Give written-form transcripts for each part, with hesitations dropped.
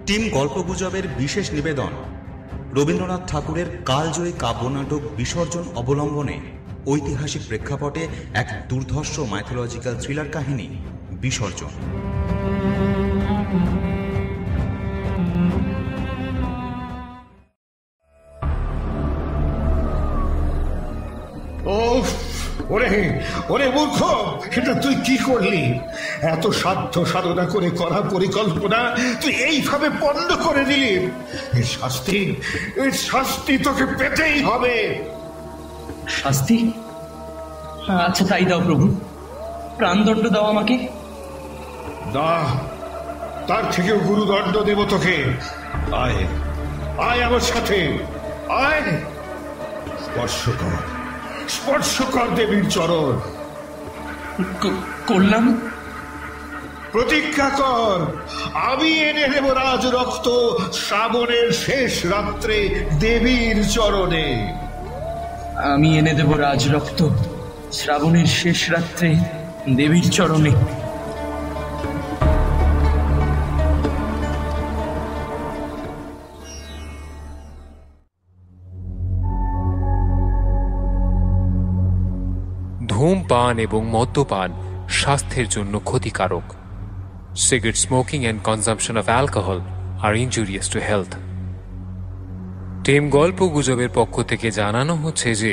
Team গল্পগুজবের বিশেষ নিবেদন রবীন্দ্রনাথ ঠাকুরের কালজয়ী কাব্যনাটক বিসর্জন অবলম্বনে ঐতিহাসিক প্রেক্ষাপটে এক দুর্ধর্ষ মাইথোলজিক্যাল থ্রিলার কাহিনী বিসর্জন। ওরে মূর্খ, এটা তুই কি করলি? এত সাধ্য সাধনা করে করা পরিকল্পনা তুই এইভাবে পণ্ড করে দিলি। এর শাস্তি তোকে পেতেই হবে। শাস্তি? আচ্ছা তাই দাও প্রভু, প্রাণদণ্ড দাও আমাকে। না, তার থেকেও গুরুদণ্ড দেব তোকে। আয় আয় আমার সাথে, আয়। স্পর্শ কর দেবীর চরণ। করলাম। প্রতিজ্ঞা কর, আমি এনে দেব রাজ রক্ত শ্রাবণের শেষ রাত্রে দেবীর চরণে। আমি এনে দেব রাজ রক্ত শ্রাবণের শেষ রাত্রে দেবীর চরণে। ধূমপান এবং মদ্যপান স্বাস্থ্যের জন্য ক্ষতিকারক। Cigarette smoking and consumption of alcohol are injurious to health. Team গল্পগুজবের পক্ষ থেকে জানানো হচ্ছে যে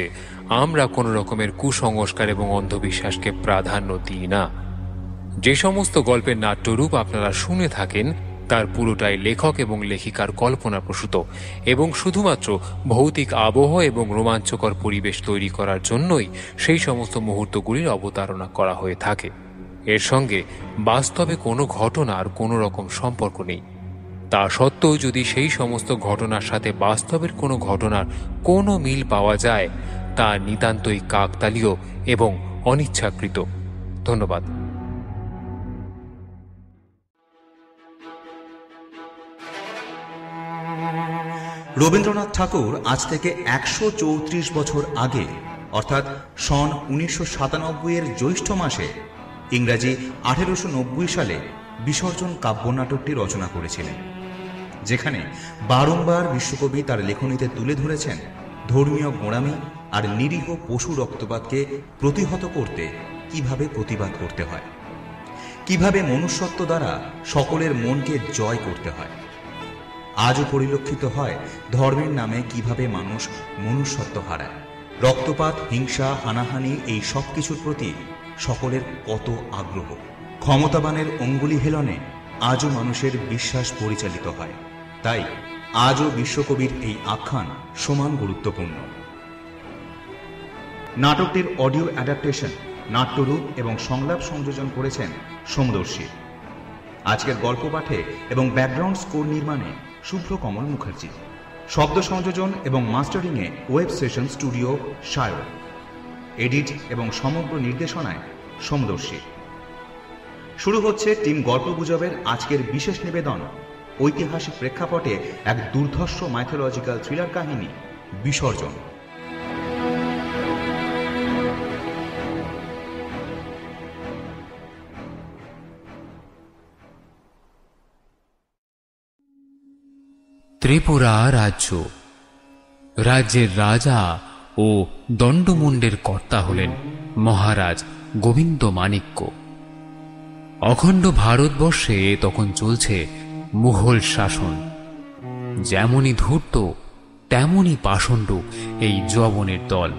আমরা কোনো রকমের কুসংস্কার এবং অন্ধবিশ্বাসকে প্রাধান্য দিই না। যে সমস্ত গল্পের নাট্যরূপ আপনারা শুনে থাকেন তার পুরোটাই লেখক এবং লেখিকার কল্পনাপ্রসূত এবং শুধুমাত্র ভৌতিক আবহ এবং রোমাঞ্চকর পরিবেশ তৈরি করার জন্যই সেই সমস্ত মুহূর্তগুলির অবতারণা করা হয়ে থাকে। এর সঙ্গে বাস্তবে কোনো ঘটনার কোনো রকম সম্পর্ক নেই। তা সত্ত্বেও যদি সেই সমস্ত ঘটনার সাথে বাস্তবের কোনো ঘটনার কোনো মিল পাওয়া যায় তা নিতান্তই কাকতালীয় এবং অনিচ্ছাকৃত। ধন্যবাদ। রবীন্দ্রনাথ ঠাকুর আজ থেকে ১৩৪ বছর আগে অর্থাৎ সন ১৯৯৭ জ্যৈষ্ঠ মাসে ইংরাজি ১৮৯০ সালে বিসর্জন কাব্যনাটকটি রচনা করেছিলেন, যেখানে বারংবার বিশ্বকবি তার লেখনীতে তুলে ধরেছেন ধর্মীয় গোঁড়ামি আর নিরীহ পশু রক্তপাতকে প্রতিহত করতে কিভাবে প্রতিবাদ করতে হয়, কিভাবে মনুষ্যত্ব দ্বারা সকলের মনকে জয় করতে হয়। আজও পরিলক্ষিত হয় ধর্মের নামে কিভাবে মানুষ মনুষ্যত্ব হারায়। রক্তপাত, হিংসা, হানাহানি এই সব কিছুর প্রতি সকলের কত আগ্রহ। ক্ষমতাবানের অঙ্গুলি হেলনে আজও মানুষের বিশ্বাস পরিচালিত হয়। তাই আজও বিশ্বকবির এই আখ্যান সমান গুরুত্বপূর্ণ। নাটকটির অডিও অ্যাডাপ্টেশন, নাট্যরূপ এবং সংলাপ সংযোজন করেছেন সোমদর্শী। আজকের গল্প পাঠে এবং ব্যাকগ্রাউন্ড স্কোর নির্মাণে শুভ্র কমল মুখার্জি। শব্দ সংযোজন এবং মাস্টারিংয়ে web session studio Sayar. Edit এবং সমগ্র নির্দেশনায় সোমদর্শী। শুরু হচ্ছে টিম গল্পগুজবের আজকের বিশেষ নিবেদন ঐতিহাসিক প্রেক্ষাপটে এক দুর্ধর্ষ মাইথোলজিক্যাল থ্রিলার কাহিনী বিসর্জন। ত্রিপুরা রাজ্য। রাজ্যের রাজা ও দণ্ডমুণ্ডের কর্তা হলেন মহারাজ গোবিন্দ মাণিক্য। অখণ্ড ভারতবর্ষে তখন চলছে মুঘল শাসন। যেমনই ধূর্ত তেমনই পাষণ্ড এই যবনের দল।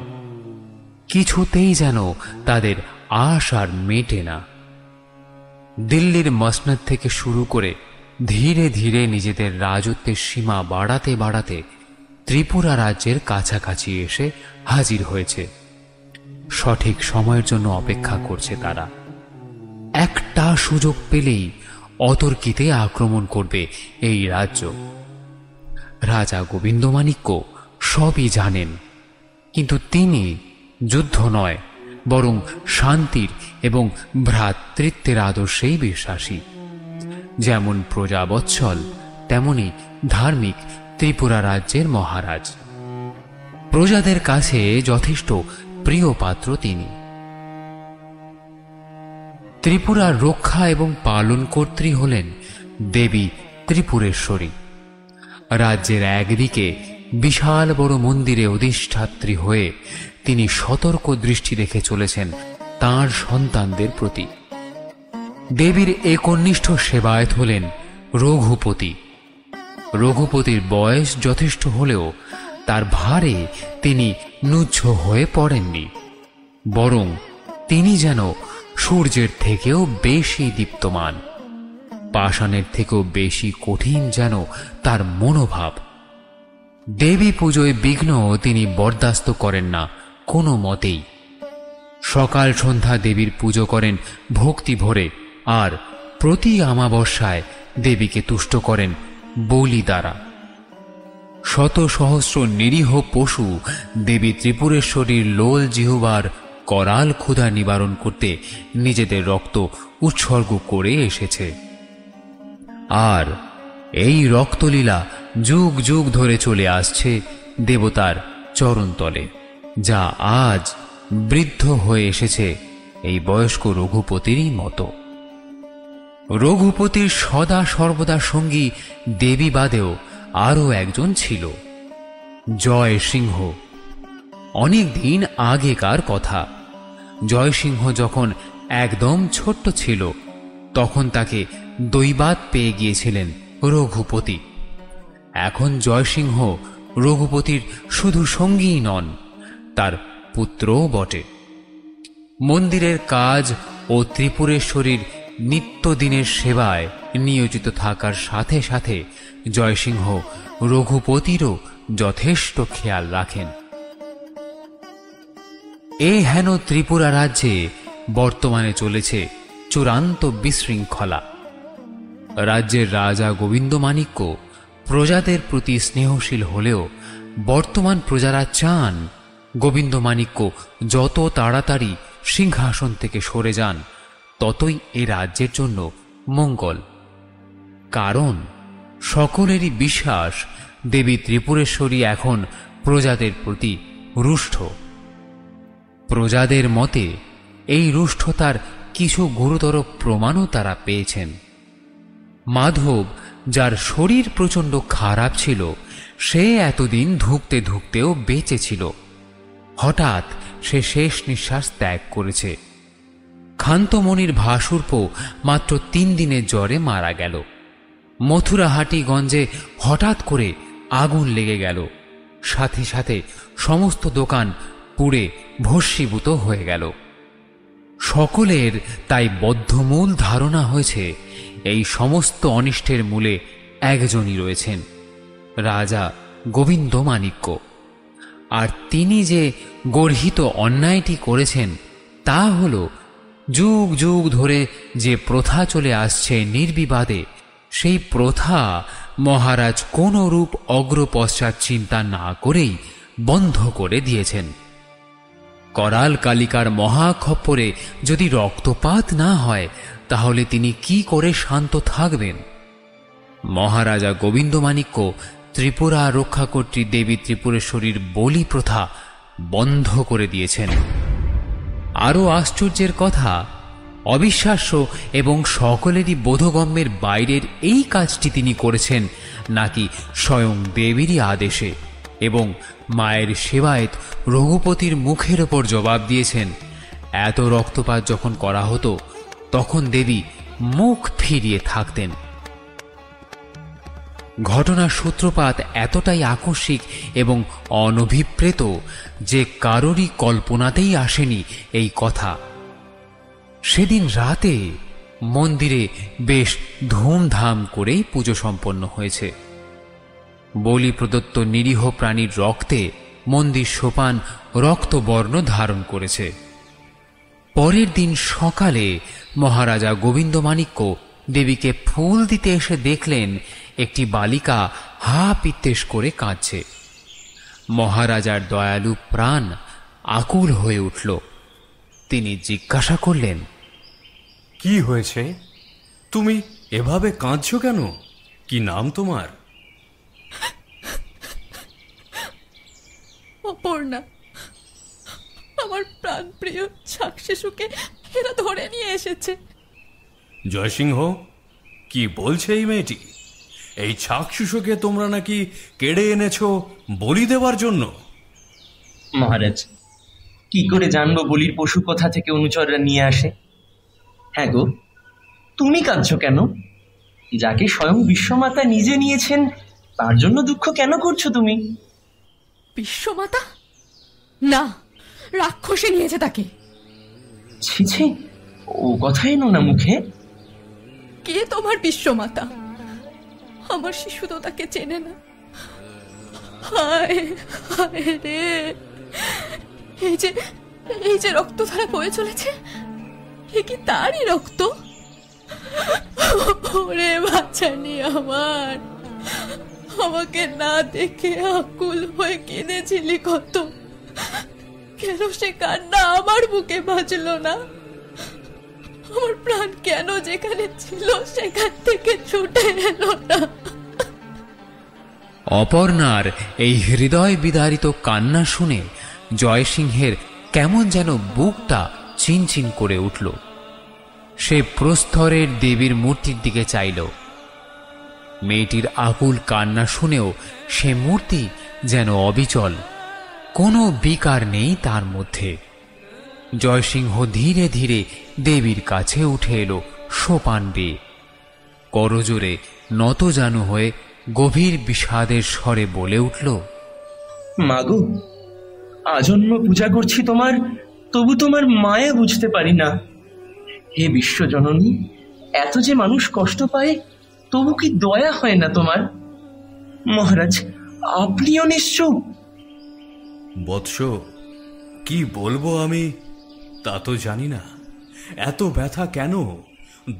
কিছুতেই যেন তাদের আশ আর মেটে না। দিল্লির মসনদ থেকে শুরু করে ধীরে ধীরে নিজেদের রাজত্বের সীমা বাড়াতে বাড়াতে ত্রিপুরা রাজ্যের কাছাকাছি এসে হাজির হয়েছে। সঠিক সময়ের জন্য অপেক্ষা করছে তারা। একটা সুযোগ পেলেই অতর্কিতে আক্রমণ করবে এই রাজ্য। রাজা গোবিন্দমাণিক্য সবই জানেন, কিন্তু তিনি যুদ্ধ নয় বরং শান্তির এবং ভ্রাতৃত্বের আদর্শেই বিশ্বাসী। যেমন প্রজাবৎসল তেমনি ধার্মিক ত্রিপুরা রাজ্যের মহারাজ। প্রজাদের কাছে যথেষ্ট প্রিয় পাত্র তিনি। ত্রিপুরার রক্ষা এবং পালনকর্ত্রী হলেন দেবী ত্রিপুরেশ্বরী। রাজ্যের একদিকে বিশাল বড় মন্দিরে অধিষ্ঠাত্রী হয়ে তিনি সতর্ক দৃষ্টি রেখে চলেছেন তাঁর সন্তানদের প্রতি। দেবীর একনিষ্ঠ সেবায়েত হলেন রঘুপতি। রঘুপতির বয়স যথেষ্ট হলেও তার ভারে তিনি নুচ্ছ হয়ে পড়েননি, বরং তিনি যেন সূর্যের থেকেও বেশি দীপ্তমান, পাষাণের থেকেও বেশি কঠিন যেন তার মনোভাব। দেবী পুজোয় বিঘ্ন তিনি বরদাস্ত করেন না কোনো মতেই। সকাল সন্ধ্যা দেবীর পুজো করেন ভক্তি ভরে, আর প্রতি অমাবস্যায় দেবীকে তুষ্ট করেন বলি দ্বারা। শত সহস্র নিরীহ পশু দেবী ত্রিপুরেশ্বরীর লোল জিহ্বার করাল ক্ষুধা নিবারণ করতে নিজেদের রক্ত উৎসর্গ করে এসেছে। আর এই রক্তলীলা যুগ যুগ ধরে চলে আসছে দেবতার চরণতলে, যা আজ বৃদ্ধ হয়ে এসেছে এই বয়স্ক রঘুপতিরই মতো। রঘুপতির সদা সর্বদা সঙ্গী দেবী বাদেও আরও একজন ছিল, জয় সিংহ। অনেক দিন আগেকার কথা। জয়সিংহ যখন একদম ছোট্ট ছিল তখন তাকে দৈবাত পেয়ে গিয়েছিলেন রঘুপতি। এখন জয়সিংহ রঘুপতির শুধু সঙ্গীই নন, তার পুত্রও বটে। মন্দিরের কাজ ও ত্রিপুরেশ্বরীর নিত্যদিনের সেবায় নিয়োজিত থাকার সাথে সাথে জয়সিংহ রঘুপতিরও যথেষ্ট খেয়াল রাখেন। এই হেন ত্রিপুরা রাজ্যে বর্তমানে চলেছে চূড়ান্ত বিশৃঙ্খলা। রাজ্যের রাজা গোবিন্দমাণিক্য প্রজাদের প্রতি স্নেহশীল হলেও বর্তমান প্রজারা চান গোবিন্দমাণিক্য যত তাড়াতাড়ি সিংহাসন থেকে সরে যান ততই এ রাজ্যের জন্য মঙ্গল। কারণ সকলেরই বিশ্বাস দেবী ত্রিপুরেশ্বরী এখন প্রজাদের প্রতি রুষ্ট। প্রজাদের মতে এই রুষ্টতার কিছু গুরুতর প্রমাণও তারা পেয়েছেন। মাধব, যার শরীর প্রচণ্ড খারাপ ছিল, সে এতদিন ধুঁকতে ধুঁকতেও বেঁচে ছিল। হঠাৎ সে শেষ নিঃশ্বাস ত্যাগ করেছে। খান্তমণির ভাসুরপো মাত্র 3 দিনের জ্বরে মারা গেল। মথুরাহাটিগঞ্জে হঠাৎ করে আগুন লেগে গেল, সাথে সাথে সমস্ত দোকান পুড়ে ভস্মীভূত হয়ে গেল। সকলের তাই বদ্ধমূল ধারণা হয়েছে এই সমস্ত অনিষ্টের মূলে একজনই রয়েছেন, রাজা গোবিন্দমাণিক্য। আর তিনি যে গর্হিত অন্যায়টি করেছেন তা হল যুগ যুগ ধরে যে প্রথা চলে আসছে নির্বিবাদে, সেই প্রথা মহারাজ কোন রূপ অগ্রপশ্চাৎ চিন্তা না করেই বন্ধ করে দিয়েছেন। করাল কালিকার মহাখপ্পরে যদি রক্তপাত না হয় তাহলে তিনি কি করে শান্ত থাকবেন? মহারাজা গোবিন্দমাণিক্য ত্রিপুরা রক্ষাকর্ত্রী দেবী ত্রিপুরেশ্বরীর বলি প্রথা বন্ধ করে দিয়েছেন। আরও আশ্চর্যের কথা, অবিশ্বাস্য এবং সকলেরই বোধগম্যের বাইরের এই কাজটি তিনি করেছেন নাকি স্বয়ং দেবীরই আদেশে, এবং মায়ের সেবায়েত রঘুপতির মুখের ওপর জবাব দিয়েছেন। এত রক্তপাত যখন করা হতো তখন দেবী মুখ ফিরিয়ে থাকতেন। ঘটনার সূত্রপাত এতটাই আকস্মিক এবং অনভিপ্রেত যে কারোরই কল্পনাতেই আসেনি এই কথা। সেদিন রাতে মন্দিরে বেশ ধুমধাম করেই পুজো সম্পন্ন হয়েছে। বলি প্রদত্ত নিরীহ প্রাণীর রক্তে মন্দির সোপান রক্তবর্ণ ধারণ করেছে। পরের দিন সকালে মহারাজা গোবিন্দমাণিক্য দেবীকে ফুল দিতে এসে দেখলেন একটি বালিকা হা পিত্তেশ করে কাঁদছে। মহারাজার দয়ালু প্রাণ আকুল হয়ে উঠল। তিনি জিজ্ঞাসা করলেন, কি হয়েছে? তুমি এভাবে কাঁদছো কেন? কি নাম তোমার? অপর্ণা। আমার প্রাণপ্রিয় ছাক শিশুকে এরা ধরে নিয়ে এসেছে। জয়সিংহ, কি বলছে এই মেয়েটি? এই ছাক শিশুকে তোমরা নাকি কেড়ে এনেছো বলি দেওয়ার জন্য? মহারাজ, কি করে জানবো বলির পশু কোথা থেকে অনুচররা নিয়ে আসে? হ্যাঁ গো, তুমি কাঁদছো কেন? যাকে স্বয়ং বিশ্বমাতা নিজে নিয়েছেন তার জন্য দুঃখ কেন করছো তুমি? বিশ্বমাতা? না, রাক্ষসে নিয়েছে তাকে। ছি ছি, ও কথা এনো না মুখে। কে তোমার বিশ্বমাতা? আমার শিশু তো তাকে চেনে না। হায় হায় রে, এই যে রক্তধারা বয়ে চলেছে, এ কি তারই রক্ত? ওরে বাচ্চানি আমার, আমাকে না দেখে আকুল হয়ে কেঁদেছিলি কত, কেন সে কান্না আমার বুকে বাজলো না? আমার প্রাণ কেন যেখানে ছিল সেখান থেকে ছুটে এলো না? অপর্ণার এই হৃদয় বিদারিত কান্না শুনে জয়সিংহের কেমন যেন বুকটা চিনচিন করে উঠল। সে প্রস্তরের দেবীর মূর্তির দিকে চাইল। মেয়েটির আকুল কান্না শুনেও সে মূর্তি যেন অবিচল, কোনো বিকার নেই তার মধ্যে। জয়সিংহ ধীরে ধীরে দেবীর কাছে উঠে এলো সোপান দিয়ে। করজোরে নতজানু হয়ে গভীর বিষাদের স্বরে বলে উঠল, মাগো, আজন্ম পূজা করছি তোমার, তবু তোমার মায়া বুঝতে পারি না। হে বিশ্বজননী, এত যে মানুষ কষ্ট পায় তবু কি দয়া হয় না তোমার? মহারাজ, আপনিও নিশ্চুপ। বৎস, কি বলবো আমি তা তো জানি না। এত ব্যথা কেন,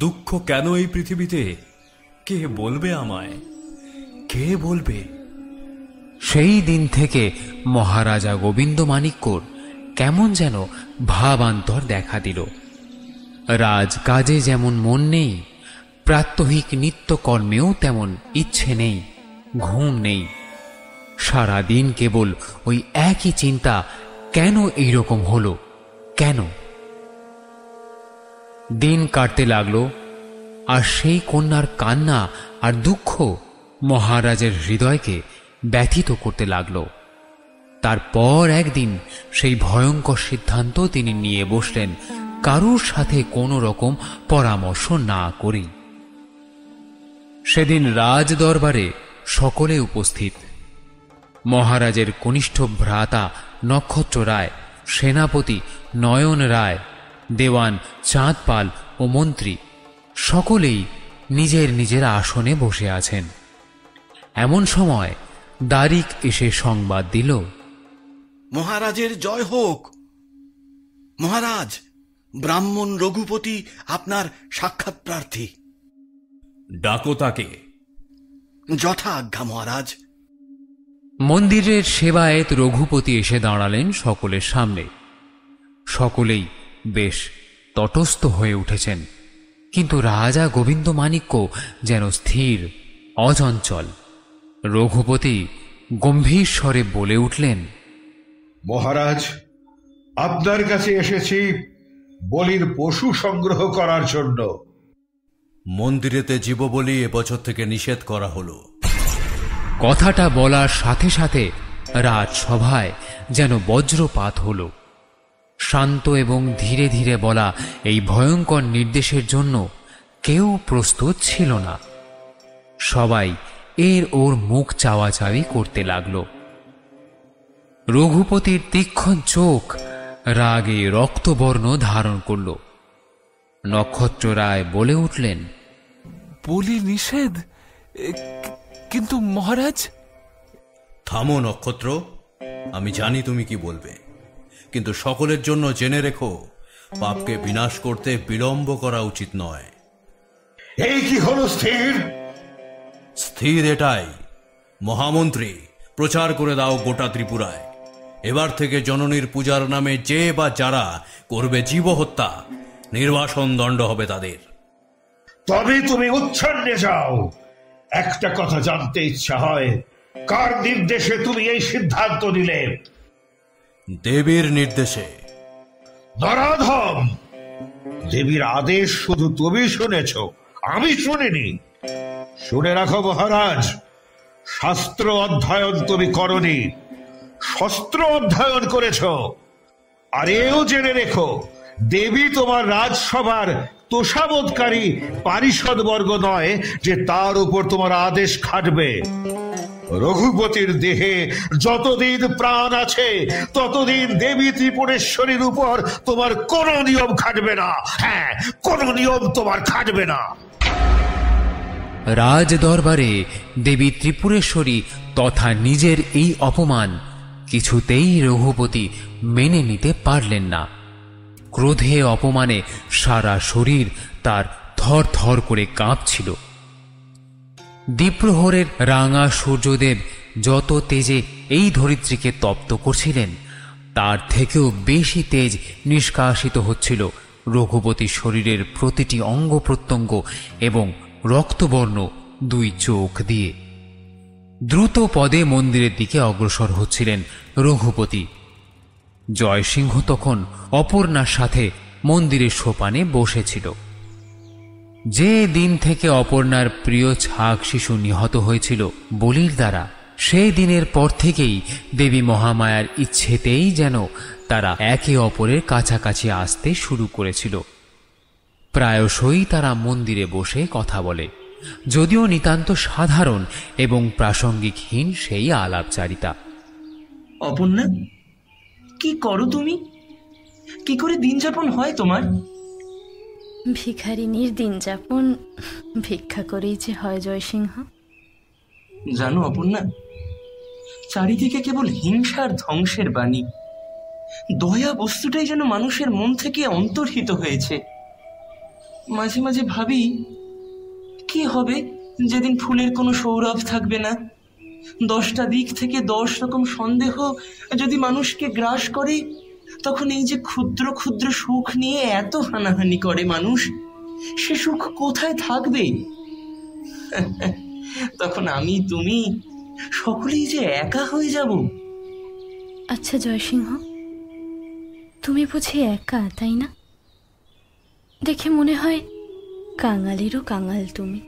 দুঃখ কেন এই পৃথিবীতে? কে বলবে আমায়? কে বলবে? সেই দিন থেকে মহারাজা গোবিন্দমাণিক্যর কেমন যেন ভাবান্তর দেখা দিল। রাজকাজে যেমন মন নেই, প্রাত্যহিক নিত্যকর্মেও তেমন ইচ্ছে নেই, ঘুম নেই। সারাদিন কেবল ওই একই চিন্তা, কেন এইরকম হলো, কেন? দিন কাটতে লাগলো, আর সেই কন্যার কান্না আর দুঃখ মহারাজের হৃদয়কে ব্যথিত করতে লাগল। তারপর একদিন সেই ভয়ঙ্কর সিদ্ধান্ত তিনি নিয়ে বসলেন, কারুর সাথে কোনো রকম পরামর্শ না করেই। সেদিন রাজ দরবারে সকলে উপস্থিত। মহারাজের কনিষ্ঠ ভ্রাতা নক্ষত্র রায়, সেনাপতি নয়ন রায়, দেওয়ান চাঁদপাল ও মন্ত্রী সকলেই নিজের নিজের আসনে বসে আছেন। এমন সময় দারিক এসে সংবাদ দিল, মহারাজের জয় হোক। মহারাজ, ব্রাহ্মণ রঘুপতি আপনার সাক্ষাৎ প্রার্থী। ডাকো তাকে। যথা আজ্ঞা মহারাজ। মন্দিরের সেবায়েত রঘুপতি এসে দাঁড়ালেন সকলের সামনে। সকলেই বেশ তটস্থ হয়ে উঠেছেন, কিন্তু রাজা গোবিন্দমাণিক্য যেন স্থির, অচঞ্চল। রঘুপতি গম্ভীর স্বরে বলে উঠলেন, মহারাজ, আপনার কাছে এসেছি বলির পশু সংগ্রহ করার জন্য। মন্দিরেতে জীববলি এবছর থেকে নিষেধ করা হলো। কথাটা বলার সাথে সাথে রাজসভায় যেন বজ্রপাত হল। শান্ত এবং ধীরে ধীরে বলা এই ভয়ঙ্কর নির্দেশের জন্য কেউ প্রস্তুত ছিল না। সবাই এর ওর মুখ চাওয়াচাওয়ি করতে লাগল। রঘুপতির তীক্ষ্ণ চোখ রাগে রক্তবর্ণ ধারণ করল। নক্ষত্র রায় বলে উঠলেন, বলি নিষেধ, কিন্তু মহারাজ। থামো নক্ষত্র, আমি জানি তুমি কি বলবে, কিন্তু সকলের জন্য জেনে রেখো, পাপকে বিনাশ করতে বিলম্ব করা উচিত নয়। এই কি হলো স্থির? স্থির এটাই, মহামন্ত্রী, প্রচার করে দাও গোটা ত্রিপুরায়, এবার থেকে জননীর পূজার নামে যে বা যারা করবে জীবহত্যা, নির্বাসন দণ্ড হবে তাদের। তবে তুমি উচ্ছন্নে যাও। একটা কথা জানতে ইচ্ছা হয়, কার নির্দেশে তুমি এই সিদ্ধান্ত নিলে? দেবীর নির্দেশে। নরাধম! দেবীর আদেশ শুধু তুমি শুনেছ, আমি শুনিনি। শুনে রাখো মহারাজ, শাস্ত্র অধ্যয়ন তুমি করনি, শস্ত্র অধ্যয়ন করেছ। আর এও জেনে রেখো, দেবী তোমার রাজসভার তোষাবোধকারী পারিষদবর্গ নয় যে তার উপর তোমার আদেশ খাটবে। রঘুপতির দেহে যতদিন প্রাণ আছে ততদিন দেবী ত্রিপুরেশ্বরীর উপর তোমার কোনো নিয়ম খাটবে না। হ্যাঁ, কোনো নিয়ম তোমার খাটবে না। রাজ দরবারে দেবী ত্রিপুরেশ্বরী তথা নিজের এই অপমান কিছুতেই রঘুপতি মেনে নিতে পারলেন না। ক্রোধে অপমানে সারা শরীর তার থর থর করে কাঁপছিল। দ্বীপ্রহরের রাঙা সূর্যদেব যত তেজে এই ধরিত্রীকে তপ্ত করছিলেন, তার থেকেও বেশি তেজ নিষ্কাশিত হচ্ছিল রঘুপতির শরীরের প্রতিটি অঙ্গ প্রত্যঙ্গ এবং রক্তবর্ণ দুই চোখ দিয়ে। দ্রুত পদে মন্দিরের দিকে অগ্রসর হচ্ছিলেন রঘুপতি। জয়সিংহ তখন অপর্ণার সাথে মন্দিরের সোপানে বসেছিল। যে দিন থেকে অপর্ণার প্রিয় ছাগ শিশু নিহত হয়েছিল বলির দ্বারা, সেই দিনের পর থেকেই দেবী মহামায়ার ইচ্ছেতেই যেন তারা একে অপরের কাছাকাছি আসতে শুরু করেছিল। প্রায়শই তারা মন্দিরে বসে কথা বলে, যদিও নিতান্ত সাধারণ এবং প্রাসঙ্গিকহীন সেই আলাপচারিতা। অপর্ণা, কি করো তুমি? কি করে দিন যাপন হয় তোমার? ভিখারিনীর দিন যাপন ভিক্ষা করেই যে হয় জয়সিংহ। জানো অপর্ণা, চারিদিকে কেবল হিংসার ধ্বংসের বাণী। দয়া বস্তুটাই যেন মানুষের মন থেকে অন্তর্হিত হয়েছে। মাঝে মাঝে ভাবি, কি হবে যেদিন ফুলের কোনো সৌরভ থাকবে না? 10টা দিক থেকে 10 রকম সন্দেহ যদি মানুষকে গ্রাস করে, তখন এই যে ক্ষুদ্র ক্ষুদ্র সুখ নিয়ে এত হানাহানি করে মানুষ, সে সুখ কোথায় থাকবে? তখন আমি, তুমি সকলেই যে একা হয়ে যাব। আচ্ছা জয়সিংহ, তুমি বুঝি একা, তাই না? দেখে মনে হয় কাঙালেরও কাঙাল তুমি।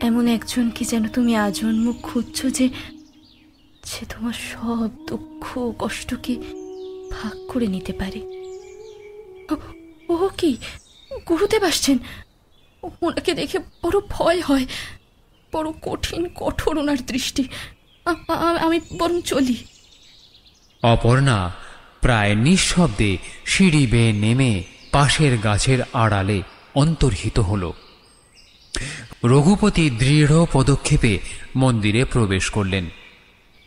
এমন একজনকে যেন তুমি আজন্ম খুঁজছো, যে তোমার সব দুঃখ কষ্টকে ভাগ করে নিতে পারে। ও কি, গুরুদেব আসছেন? ওনাকে দেখে বড় ভয় হয়, বড় কঠিন কঠোর ওনার দৃষ্টি। আমি বরং চলি। অপর্ণা প্রায় নিঃশব্দে সিঁড়ি বেয়ে নেমে পাশের গাছের আড়ালে অন্তর্হিত হল। রঘুপতি দৃঢ় পদক্ষেপে মন্দিরে প্রবেশ করলেন।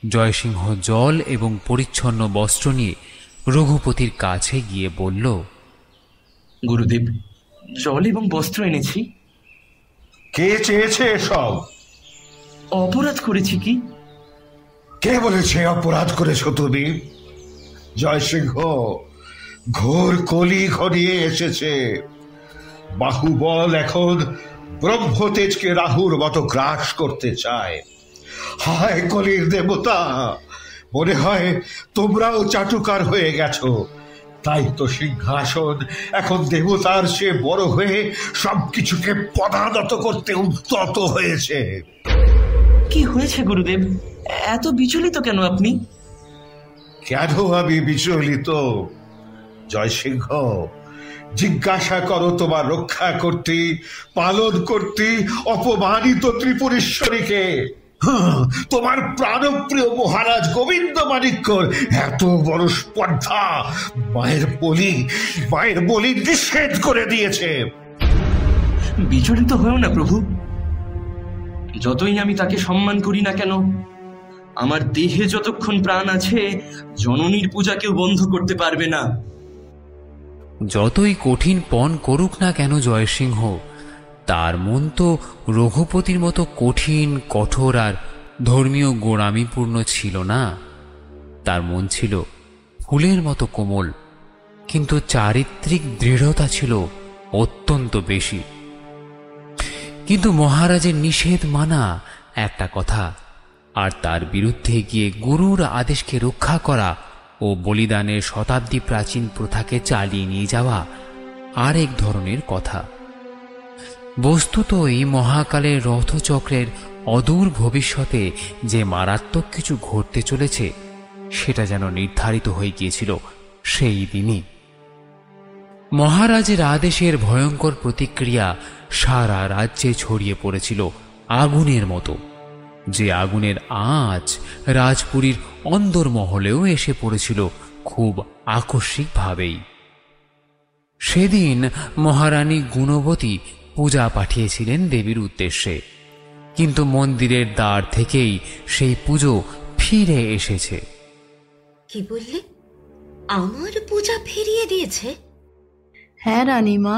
জয়সিংহ জল এবং পরিচ্ছন্ন বস্ত্র নিয়ে রঘুপতির কাছে গিয়ে বলল, গুরুদেব, জল এবং বস্ত্র এনেছি। কে চেয়েছে এসব? অপরাধ করেছি কি? কে বলেছে অপরাধ করেছো তুমি? জয়সিংহ, ঘোর কলি ঘনিয়ে এসেছে। বাহুবল এখন ব্রহ্মতেজকে রাহুর মতো গ্রাস করতে চায়। হায় কলির দেবতা, মনে হয় তোমরাও চাটুকার হয়ে গেছো। তাই তো সিংহাসন এখন দেবতার সে বড় হয়ে সবকিছুকে পদানত করতে উদ্যত হয়েছে। কি হয়েছে গুরুদেব? এত বিচলিত কেন আপনি? কেন আমি বিচলিত? জয়সিংহ, জিজ্ঞাসা করো তোমার রক্ষা করতে, পালন করতে অপমানিত ত্রিপুরেশ্বরীকে। তোমার প্রাণপ্রিয় মহারাজ গোবিন্দ মাণিক্যর এত বড় স্পর্ধা মায়ের বলি নিষেধ করে দিয়েছে। বিচলিত হয়েও না প্রভু। যতই আমি তাকে সম্মান করি না কেন, আমার দেহে যতক্ষণ প্রাণ আছে জননীর পূজা কেউ বন্ধ করতে পারবে না। যতই কঠিন পণ করুক না কেন জয়সিংহ, তার মন তো রঘুপতির মতো কঠিন কঠোর আর ধর্মীয় গোড়ামিপূর্ণ ছিল না। তার মন ছিল ফুলের মতো কোমল, কিন্তু চারিত্রিক দৃঢ়তা ছিল অত্যন্ত বেশি। কিন্তু মহারাজের নিষেধ মানা একটা কথা, আর তার বিরুদ্ধে গিয়ে গুরুর আদেশকে রক্ষা করা ও বলিদানের শতাব্দী প্রাচীন প্রথাকে চালিয়ে নিয়ে যাওয়া আরেক ধরনের কথা। বস্তুতই মহাকালের রথচক্রের অদূর ভবিষ্যতে যে মারাত্মক কিছু ঘটতে চলেছে সেটা যেন নির্ধারিত হয়ে গিয়েছিল সেই দিনই। মহারাজের আদেশের ভয়ঙ্কর প্রতিক্রিয়া সারা রাজ্যে ছড়িয়ে পড়েছিল আগুনের মতো, যে আগুনের আঁচ রাজপুরীর অন্দরমহলেও এসে পড়েছিল খুব আকস্মিকভাবেই। সেদিন মহারানী গুণবতী পূজা পাঠিয়েছিলেন দেবীর উদ্দেশ্যে, কিন্তু মন্দিরের দ্বার থেকেই সেই পুজো ফিরে এসেছে। কি বললে? আমার পূজা ফিরিয়ে দিয়েছে? হ্যাঁ রানীমা।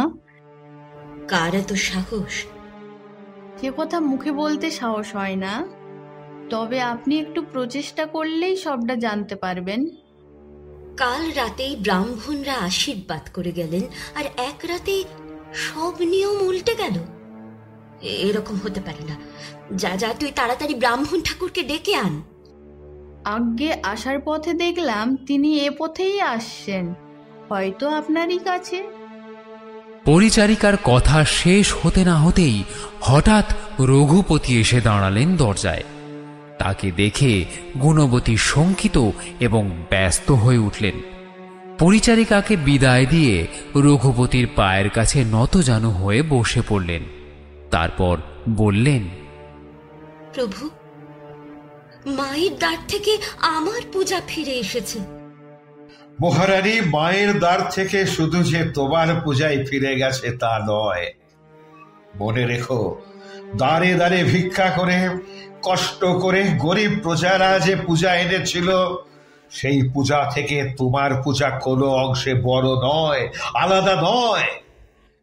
কার এত সাহস? যে কথা মুখে বলতে সাহস হয় না, তবে আপনি একটু প্রচেষ্টা করলেই সবটা জানতে পারবেন। কাল রাতেই ব্রাহ্মণরা আশীর্বাদ করে গেলেন, আর এক রাতেই সব নিয়ম উল্টে গেল। এরকম হতে পারে না। যা যা, তুই তাড়াতাড়ি ব্রাহ্মণ ঠাকুরকে ডেকে আন। আগে আসার পথে দেখলাম তিনি এ পথেই আসছেন, হয়তো আপনারই কাছে। পরিচারিকার কথা শেষ হতে না হতেই হঠাৎ রঘুপতি এসে দাঁড়ালেন দরজায়। তাকে দেখে গুণবতী শঙ্কিত এবং ব্যস্ত হয়ে উঠলেন। পরিচারিকাকে বিদায় দিয়ে রঘুপতির পায়ের কাছে নতজানু হয়ে বসে পড়লেন। তারপর বললেন, প্রভু, মায়ের দ্বার থেকে আমার পূজা ফিরে এসেছে। মহারানী, মায়ের দ্বার থেকে শুধু যে তোমার পূজায় ফিরে গেছে তা নয়, মনে রেখো, দ্বারে দ্বারে ভিক্ষা করে কষ্ট করে গরিব প্রজারা যে পূজা এনেছিল, সেই পূজা থেকে তোমার পূজা কোনো অংশে বড় নয়, আলাদা নয়।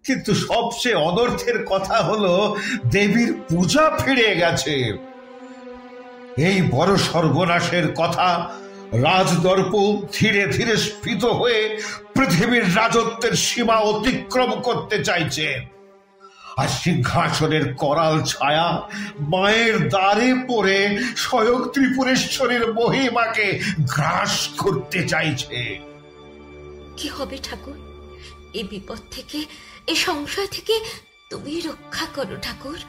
কিন্তু সবচেয়ে অনর্থের কথা হলো দেবীর পূজা ফিরে গেছে। এই বড় সর্বনাশের কথা রাজদর্প ধীরে ধীরে স্ফীত হয়ে পৃথিবীর রাজত্বের সীমা অতিক্রম করতে চাইছে, আর সিংহাসনের করাল ছায়া মায়ের দ্বারে পড়ে স্বয়ং ত্রিপুরেশ্বরীর মহিমাকে গ্রাস করতে চাইছে। কি হবে ঠাকুর? এই বিপদ থেকে, এই সংশয় থেকে তুমি রক্ষা করো ঠাকুর।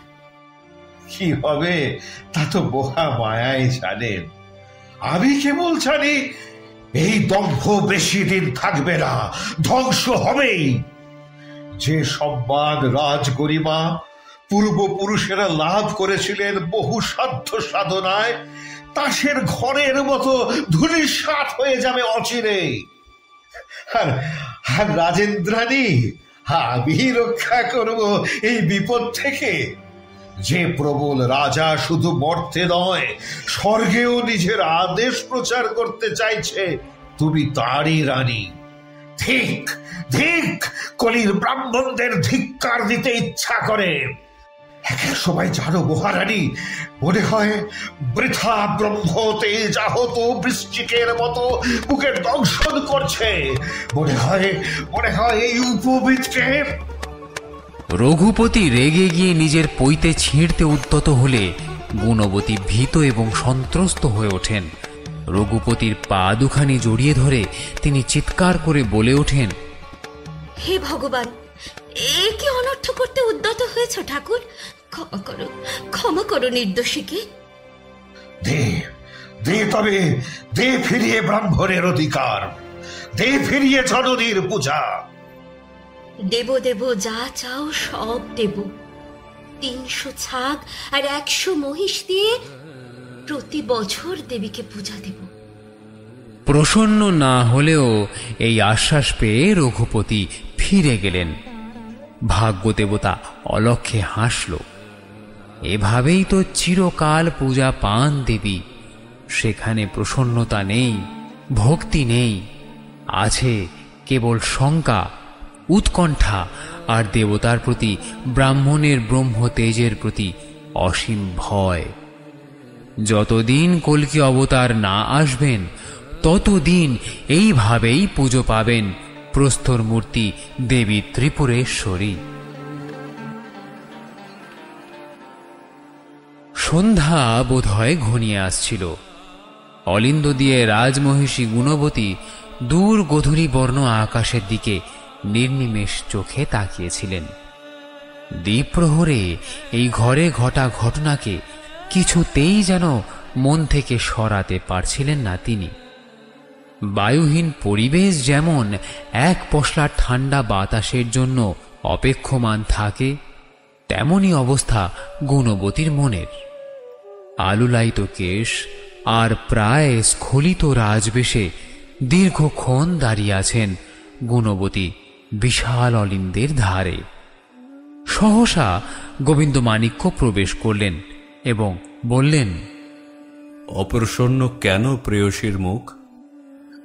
কি হবে তা তো মহা মায়াই জানেন। আমি কেবল জানি এই দম্ভ বেশি দিন থাকবে না, ধ্বংস হবেই। যে সম্মান রাজগরিমা পূর্বপুরুষেরা লাভ করেছিলেন বহু সাধ্য সাধনায়, তাসের ঘরের মতো ধূলিসাৎ হয়ে যাবে অচিরে। আর রাজেন্দ্রাণী, আমি রক্ষা করব এই বিপদ থেকে। যে প্রবল রাজা শুধু মর্তে নয়, স্বর্গেও নিজের আদেশ প্রচার করতে চাইছে, তুমি তারই রানী। ঠিক ঠিক, কলির ব্রাহ্মণদের ধিক্কার দিতে ইচ্ছা করে। এক এক সময় জানো মহারানী, মনে হয় বৃথা ব্রহ্ম তেজ আহত বৃশ্চিকের মতো বুকে দংশন করছে। মনে হয় এই উপবিদকে। রঘুপতি রেগে গিয়ে নিজের পৈতে ছিঁড়তে উদ্যত হলে গুণবতী ভীত এবং সন্ত্রস্ত হয়ে ওঠেন। রঘুপতির পা দুখানি জড়িয়ে ধরে তিনি চিৎকার করে বলে ওঠেন, হে ভগবান, এ কি অনর্থ করতে উদ্যত হয়েছ ঠাকুর? ক্ষমা করো, ক্ষমা করো নির্দোষীকে। তবে দে ফিরিয়ে ব্রাহ্মণের অধিকার, দে ফিরিয়ে জননীর পূজা। দেব দেব, যা চাও সব দেব। 300 ছাগ আর 100 মহিষ দিয়ে প্রতি বছর দেবীকে পূজা দেব। প্রসন্ন না হলেও এই আশ্বাস পেয়ে রঘুপতি ফিরে গেলেন। ভাগ্যদেবতা অলক্ষে হাসল। এভাবেই তো চিরকাল পূজা পান দেবী। সেখানে প্রসন্নতা নেই, ভক্তি নেই, আছে কেবল শঙ্কা, উৎকণ্ঠা আর দেবতার প্রতি, ব্রাহ্মণের ব্রহ্ম তেজের প্রতি অসীম ভয়। যতদিন কল্কি অবতার না আসবেন, ততদিন এইভাবেই পুজো পাবেন প্রস্তর মূর্তি দেবী ত্রিপুরেশ্বরী। সন্ধ্যা বোধহয় ঘনিয়ে আসছিল। অলিন্দ দিয়ে রাজমহিষী গুণবতী দূর গোধূলি বর্ণ আকাশের দিকে নির্নিমেষ চোখে তাকিয়েছিলেন। দ্বীপ্রহরে এই ঘরে ঘটা ঘটনাকে কিছুতেই যেন মন থেকে সরাতে পারছিলেন না তিনি। বায়ুহীন পরিবেশ যেমন এক পশলা ঠান্ডা বাতাসের জন্য অপেক্ষমান থাকে, তেমনি অবস্থা গুণবতীর মনের। আলুলায়িত কেশ আর প্রায় স্খলিত রাজবেশে দীর্ঘক্ষণ দাঁড়িয়ে আছেন গুণবতী বিশাল অলিন্দের ধারে। সহসা গোবিন্দমাণিক্য প্রবেশ করলেন এবং বললেন, অপ্রসন্ন কেন প্রেয়সীর মুখ?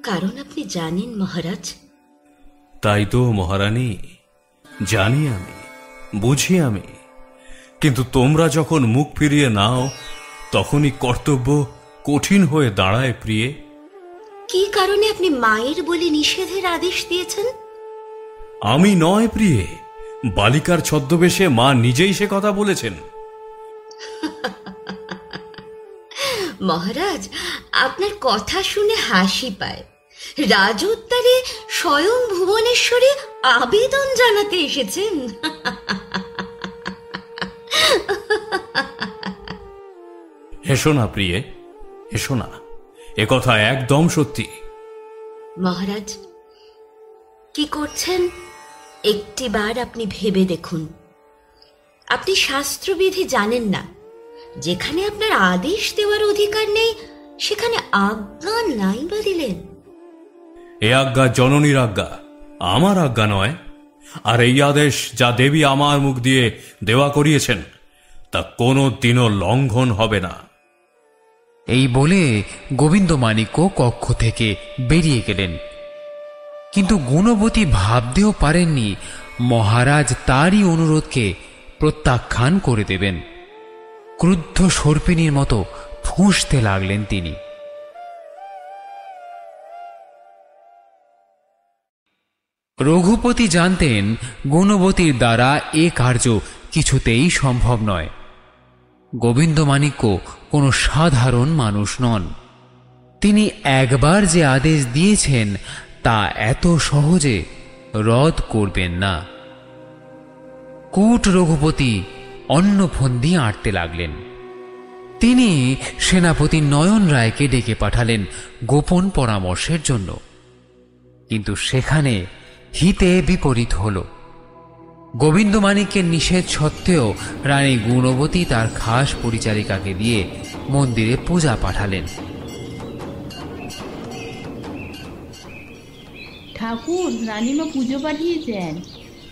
কারণ আপনি জানেন মহারাজ। তাই তো মহারানী, জানি আমি, বুঝি আমি, কিন্তু তোমরা যখন মুখ ফিরিয়ে নাও তখনই কর্তব্য কঠিন হয়ে দাঁড়ায় প্রিয়ে। কি কারণে আপনি মায়ের বলে নিষেধের আদেশ দিয়েছেন? আমি নয় প্রিয়ে, বালিকার ছদ্মবেশে মা নিজেই সে কথা বলেছেন। মহারাজ, আপনার কথা শুনে হাসি পায়। রাজোদ্যারে স্বয়ং ভুবনেশ্বরে আবেদন জানাতে এসেছেন। হেসো না প্রিয়ে, হেসো না, একথা একদম সত্যি। মহারাজ, কি করছেন একটিবার আপনি ভেবে দেখুন। আপনি শাস্ত্রবিধি জানেন না। যেখানে আপনার আদেশ দেওয়ার অধিকার নেই সেখানে আজ্ঞা নাই বা দিলেন। এ আজ্ঞা জননীর আজ্ঞা, আমার আজ্ঞা নয়। আর এই আদেশ যা দেবী আমার মুখ দিয়ে দেওয়া করিয়েছেন তা কোনো দিনও লঙ্ঘন হবে না। এই বলে গোবিন্দমাণিক্য কক্ষ থেকে বেরিয়ে গেলেন। কিন্তু গুণবতী ভাবতেও পারেননি মহারাজ তারই অনুরোধকে প্রত্যাখ্যান করে দেবেন। ক্রুদ্ধ সর্পিণীর মতো ফুঁসতে লাগলেন তিনি। রঘুপতি জানতেন গুণবতীর দ্বারা এ কার্য কিছুতেই সম্ভব নয়। গোবিন্দমাণিক্য কোনো সাধারণ মানুষ নন। তিনি একবার যে আদেশ দিয়েছেন তা এত সহজে রদ করবেন না। কূট রঘুপতি অন্নফন্দি আঁটতে লাগলেন। তিনি সেনাপতি নয়ন রায়কে ডেকে পাঠালেন গোপন পরামর্শের জন্য। কিন্তু সেখানে হিতে বিপরীত হল। গোবিন্দমাণিক্যের নিষেধ সত্ত্বেও রানী গুণবতী তার খাস পরিচারিকাকে দিয়ে মন্দিরে পূজা পাঠালেন। ঠাকুর, রানীমা পুজো পাঠিয়েছেন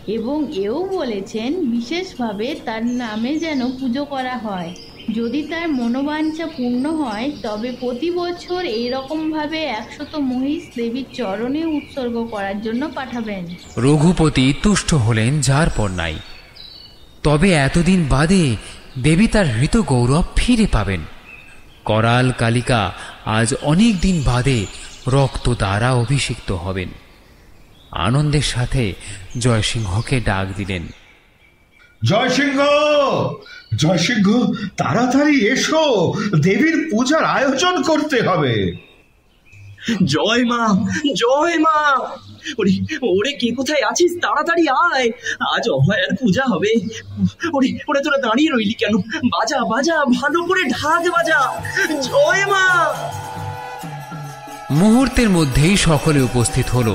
এবং এও বলেছেন বিশেষভাবে তার নামে যেন পুজো করা হয়। যদি তার মনোবাঞ্ছা পূর্ণ হয় তবে প্রতি বছর এইরকম ভাবে 100 মহিষ দেবীর চরণে উৎসর্গ করার জন্য পাঠাবেন। রঘুপতি তুষ্ট হলেন যার পর নাই। তবে এতদিন বাদে দেবী তার হৃত গৌরব ফিরে পাবেন। করাল কালিকা আজ অনেক দিন বাদে রক্ত দ্বারা অভিষিক্ত হবেন। আনন্দের সাথে জয়সিংহকে ডাক দিলেন। জয়সিংহ, জয়সিংহ, তাড়াতাড়ি এসো, দেবীর পূজার আয়োজন করতে হবে। জয় মা, জয় মা। ওরে ওরে, কে কোথায় আছিস? তাড়াতাড়ি আয়, আজ অভয়ার পূজা হবে। ওরে ওরে, তোরা দাঁড়িয়ে রইলি কেন? বাজা বাজা, ভালো করে ঢাক বাজা। জয় মা। মুহূর্তের মধ্যেই সকলে উপস্থিত হল।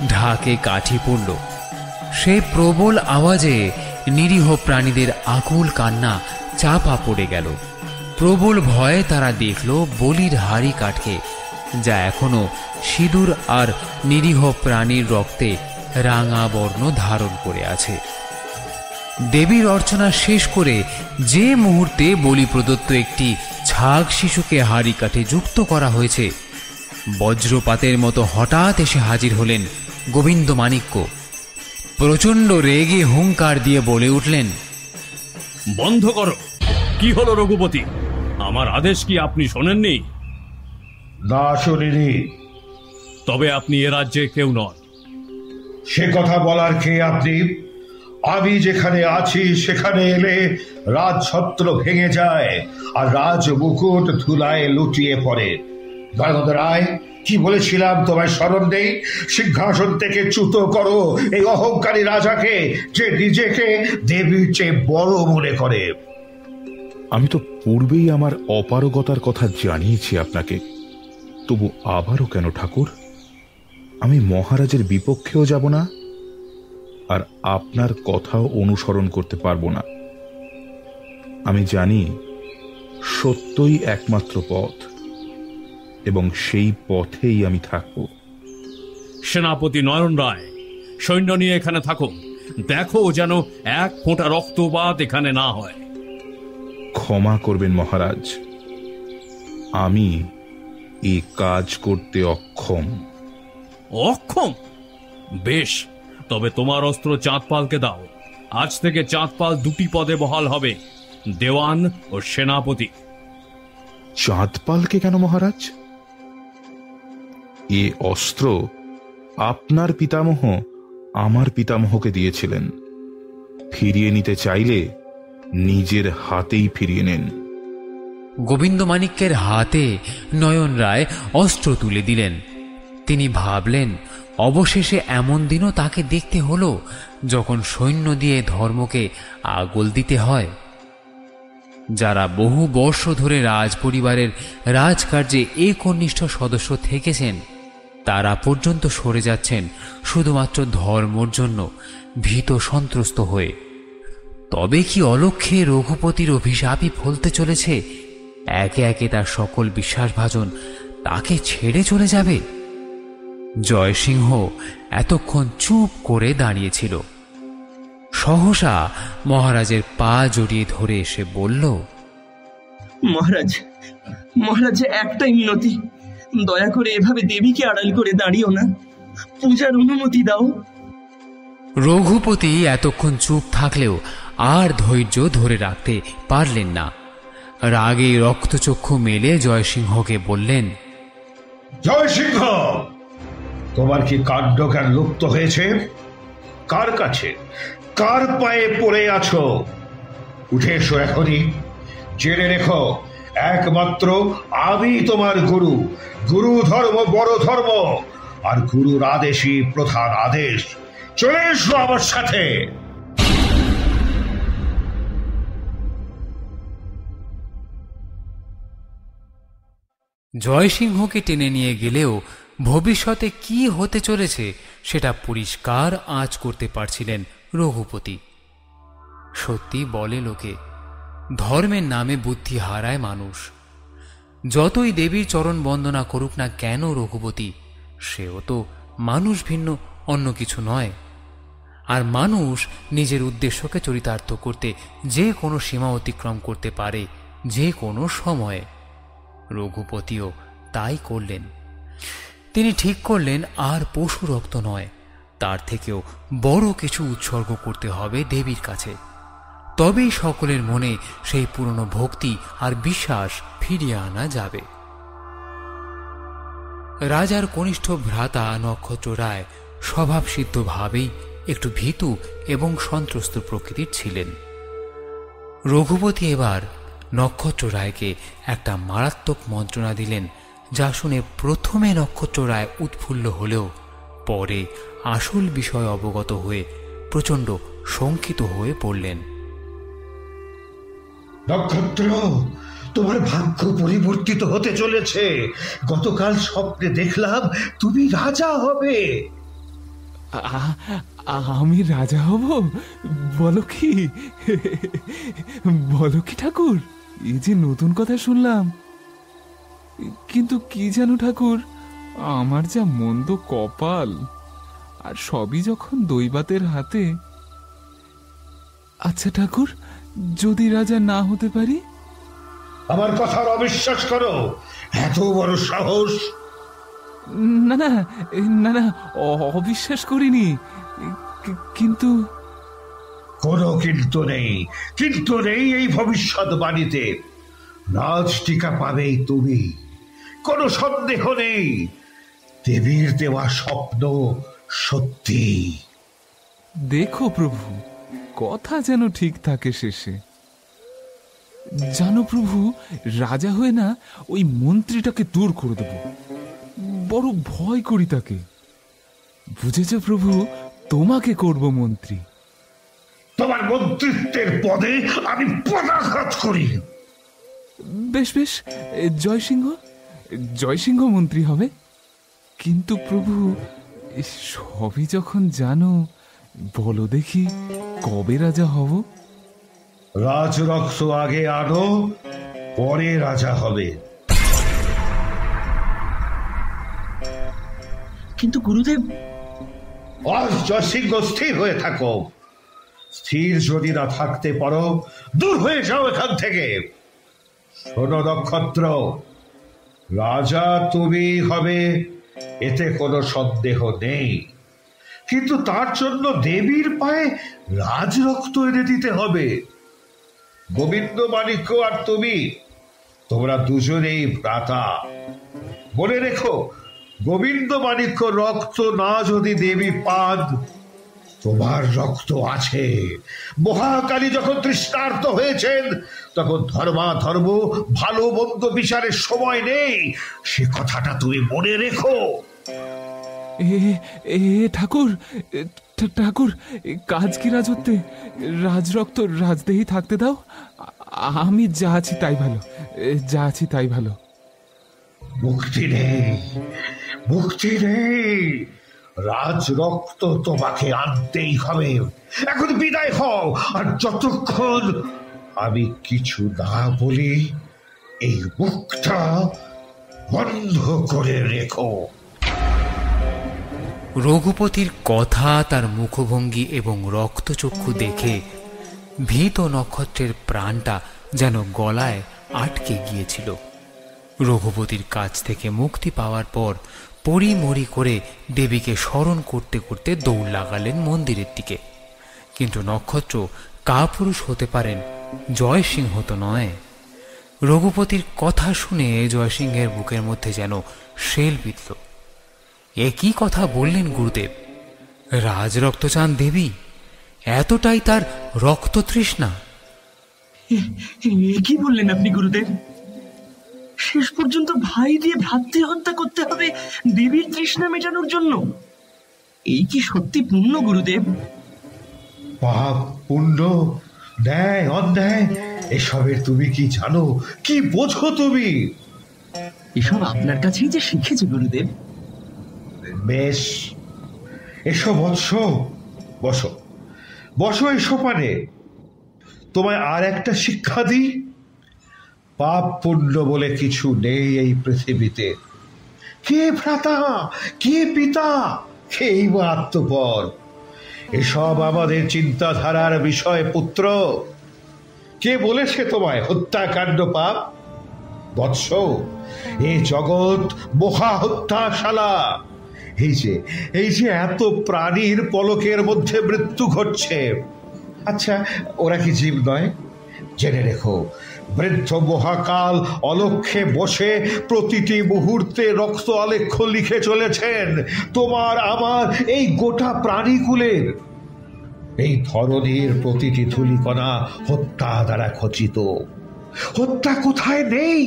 ঢাকে কাঠি পড়ল। সেই প্রবল আওয়াজে নিরীহ প্রাণীদের আকুল কান্না চাপা পড়ে গেল। প্রবল ভয়ে তারা দেখল বলির হাড়ি কাঠকে, যা এখনো সিঁদুর আর নিরীহ প্রাণীর রক্তে রাঙা বর্ণ ধারণ করে আছে। দেবীর অর্চনা শেষ করে যে মুহূর্তে বলি প্রদত্ত একটি ছাগ শিশুকে হাড়ি কাঠে যুক্ত করা হয়েছে, বজ্রপাতের মতো হঠাৎ এসে হাজির হলেন গোবিন্দমাণিক্য। প্রচণ্ড রেগে হুঙ্কার দিয়ে বলে উঠলেন, বন্ধ করো। কি হলো রঘুপতি? আমার আদেশ কি আপনি শোনেননি? না, শুনিনি। তবে আপনি এ রাজ্যে কেউ নন। সে কথা বলার কে আপনি? আমি যেখানে আছি সেখানে এলে রাজছত্র ভেঙে যায় আর রাজ মুকুট ধুলায় লুটিয়ে পড়ে। দয়ানন্দ রায়, কি বলেছিলাম তোমায় স্মরণ নেই? সিংহাসন থেকে চ্যুত করো এই অহংকারী রাজাকে, যে নিজেকে দেবীর চেয়ে বড় মনে করে। আমি তো পূর্বেই আমার অপারগতার কথা জানিয়েছি আপনাকে, তবু আবারও কেন ঠাকুর? আমি মহারাজের বিপক্ষেও যাব না, আর আপনার কথাও অনুসরণ করতে পারবো না। আমি জানি সত্যই একমাত্র পথ, এবং সেই পথেই আমি থাকব। সেনাপতি নয়ন রায়, সৈন্য নিয়ে এখানে থাকো, দেখো যেন এক ফোঁটা রক্তপাত এখানে না হয়। ক্ষমা করবেন মহারাজ, আমি এ কাজ করতে অক্ষম। অক্ষম? বেশ, তবে তোমার অস্ত্র চাঁদপালকে দাও। আজ থেকে চাঁদপাল দুটি পদে বহাল হবে, দেওয়ান ও সেনাপতি। চাঁদপালকে কেন মহারাজ? এ অস্ত্র আপনার পিতামহ আমার পিতামহকে দিয়েছিলেন। ফিরিয়ে নিতে চাইলে নিজের হাতেই ফিরিয়ে নেন। গোবিন্দমাণিক্যের হাতে নয়ন রায় অস্ত্র তুলে দিলেন। তিনি ভাবলেন, অবশেষে এমন দিনও তাকে দেখতে হলো যখন সৈন্য দিয়ে ধর্মকে আগল দিতে হয়। যারা বহু বর্ষ ধরে রাজ পরিবারের রাজকার্যে একনিষ্ঠ সদস্য থেকেছেন, তারা পর্যন্ত সরে যাচ্ছেন শুধুমাত্র ধর্মর জন্য, ভীত সন্ত্রস্ত হয়ে। তবে কি অলক্ষ্যে রঘুপতির অভিশাপই ফলতে চলেছে? একে একে তার সকল বিশ্বাসভাজন তাকে ছেড়ে চলে যাবে। জয়সিংহ এতক্ষণ চুপ করে দাঁড়িয়েছিল। সহসা মহারাজের পা জড়িয়ে ধরে এসে বলল, মহারাজ, মহারাজ, একটাই মিনতি, দয়া করে এভাবে দেবীকে আড়াল করে দাঁড়িও না, পূজার অনুমতি দাও। রঘুপতি এতক্ষণ চুপ থাকলেও আর ধৈর্য ধরে রাখতে পারলেন না। রাগে রক্তচক্ষু মেলে জয়সিংহকে বললেন, জয়সিংহ, তোমার কি কাণ্ডজ্ঞান লুপ্ত হয়েছে? কার কাছে, কার পায়ে পড়ে আছো? উঠে এসো এখনই। জেনে রেখো, একমাত্র আমি তোমার গুরু। গুরু ধর্ম বড় ধর্ম, আর গুরুর আদেশই প্রধান আদেশ। চলে এসো আমার সাথে। জয়সিংহকে টেনে নিয়ে গেলেও ভবিষ্যতে কি হতে চলেছে সেটা পরিষ্কার আঁচ করতে পারছিলেন রঘুপতি। সত্যি বলে লোকে, ধর্মের নামে বুদ্ধি হারায় মানুষ। যতই দেবীর চরণ বন্দনা করুক না কেন রঘুপতি, সেও তো মানুষ ভিন্ন, অন্য কিছু নয়। আর মানুষ নিজের উদ্দেশ্যকে চরিতার্থ করতে যে কোনো সীমা অতিক্রম করতে পারে, যে কোনো সময়ে। রঘুপতিও তাই করলেন। তিনি ঠিক করলেন আর পশু রক্ত নয়, তার থেকেও বড় কিছু উৎসর্গ করতে হবে দেবীর কাছে। তবেই সকলের মনে সেই পুরনো ভক্তি আর বিশ্বাস ফিরিয়ে আনা যাবে। রাজার কনিষ্ঠ ভ্রাতা নক্ষত্র রায় স্বভাবসিদ্ধভাবেই একটু ভীতু এবং সন্ত্রস্ত প্রকৃতির ছিলেন। রঘুপতি এবার নক্ষত্র রায়কে একটা মারাত্মক মন্ত্রণা দিলেন, যা শুনে প্রথমে নক্ষত্র রায় উৎফুল্ল হলেও পরে আসল বিষয় অবগত হয়ে প্রচণ্ড শঙ্কিত হয়ে পড়লেন। নক্ষত্র, তোমার ভাগ্য পরিবর্তিত হতে চলেছে। গতকাল স্বপ্নে দেখলাম তুমি রাজা হবে। আমি রাজা হব? বলো কি, বলো কি ঠাকুর? এই যে নতুন কথা শুনলাম। কিন্তু কি জানো ঠাকুর, আমার যা মন্দ কপাল, আর সবই যখন দৈবাতের হাতে। আচ্ছা ঠাকুর, যদি রাজা না হতে পারি? আমার কথার অবিশ্বাস করো? এত বড় সাহস! না না না না, অবিশ্বাস করিনি, কিন্তু কোনো কিন্তু নেই, কিন্তু নেই এই ভবিষ্যৎবাণীতে। রাজ টিকা পাবেই তুমি, কোনো সন্দেহ নেই। দেবীর দেওয়া স্বপ্ন সত্যি। দেখো প্রভু, কথা যেন ঠিক থাকে শেষে। জানো প্রভু, রাজা হয়ে না ওই মন্ত্রীটাকে দূর করে দেব। বড় ভয় করি তাকে। বুঝেছ প্রভু, তোমাকে করব মন্ত্রী। তোমার মন্ত্রিত্বের পদে আমি পদাঘাত করি। বেশ বেশ, জয়সিংহ জয়সিংহ মন্ত্রী হবে। কিন্তু প্রভু, সবই যখন জানো, বলো দেখি কবে রাজা হব? রাজরক্ত আগে আনো, পরে রাজা হবে। কিন্তু গুরুদেব, আজ জয়সিংহ স্থির হয়ে থাকো। স্থির যদি না থাকতে পারো, দূর হয়ে যাও এখান থেকে। শোনো নক্ষত্র, রাজা তুমি হবে, এতে কোনো সন্দেহ নেই, কিন্তু তার জন্য দেবীর পায়ে রাজরক্ত এনে দিতে হবে। গোবিন্দ মাণিক্য আর তুমি, তোমরা দুজনেই ভ্রাতা। মনে রেখো, গোবিন্দ মাণিক্য রক্ত না যদি দেবী পান, তোমার রক্ত আছে। মহাকালী যখন তৃষ্ণার্ত হয়েছেন, তখন ধর্মাধর্ম, ভালো মন্দ বিচারের সময় নেই। সে কথাটা তুমি মনে রেখো। ঠাকুর ঠাকুর, কাজ কি রাজত্বে? রাজরক্ত রাজদেহি থাকতে দাও। আমি যা আছি তাই ভালো, যা আছি তাই ভালো। মুক্তি নেই, মুক্তি নেই। রাজরক্ত তোমাকে আনতেই হবে। এখন বিদায় হও, আর যতক্ষণ আমি কিছু না বলি, এই মুখটা বন্ধ করে রেখো। রঘুপতির কথা, তার মুখভঙ্গি এবং রক্তচক্ষু দেখে ভীত নক্ষত্রের প্রাণটা যেন গলায় আটকে গিয়েছিল। রঘুপতির কাছ থেকে মুক্তি পাওয়ার পর পরিমরি করে দেবীকে স্মরণ করতে করতে দৌড় লাগালেন মন্দিরের দিকে। কিন্তু নক্ষত্র কাপুরুষ হতে পারেন, জয়সিংহ তো নয়। রঘুপতির কথা শুনে জয়সিংহের বুকের মধ্যে যেন শেল বিঁধল। একই কথা বললেন গুরুদেব? রাজরক্ত চান দেবী? এতটাই তার রক্ত তৃষ্ণা? কি বললেন আপনি গুরুদেব? শেষ পর্যন্ত ভাই দিয়ে ভ্রাতৃ হত্যা করতে হবে দেবীর তৃষ্ণা মেটানোর জন্য? এই কি সত্যি পুণ্য গুরুদেব? পাপ, পুণ্য, ন্যায়, অন্যায়, এসবের তুমি কি জানো? কি বোঝো তুমি? এসব আপনার কাছেই যে শিখেছি গুরুদেব। বেশ, এসো বৎস, বসো বসো এই সোপানে। তোমায় আর একটা শিক্ষা দিই। পাপ পুণ্য বলে কিছু নেই এই পৃথিবীতে। কে ভ্রাতা, কে পিতা, কেই বা আত্মপর, এসব আমাদের চিন্তাধারার বিষয়। পুত্র, কে বলেছে তোমায় হত্যাকাণ্ড পাপ? বৎস, এ জগৎ মহা হত্যাশালা। এই যে এত প্রাণীর পলকের মধ্যে মৃত্যু ঘটছে। আচ্ছা, ওরা কি জীব নয়? জেনে রেখো, বৃদ্ধ মহাকাল অলক্ষ্যে বসে প্রতিটি মুহূর্তে রক্ত আলেখ্য লিখে চলেছেন তোমার আমার এই গোটা প্রাণীকুলের। এই ধরনের প্রতিটি ধূলিকণা হত্যা দ্বারা খচিত। হত্যা কোথায় নেই,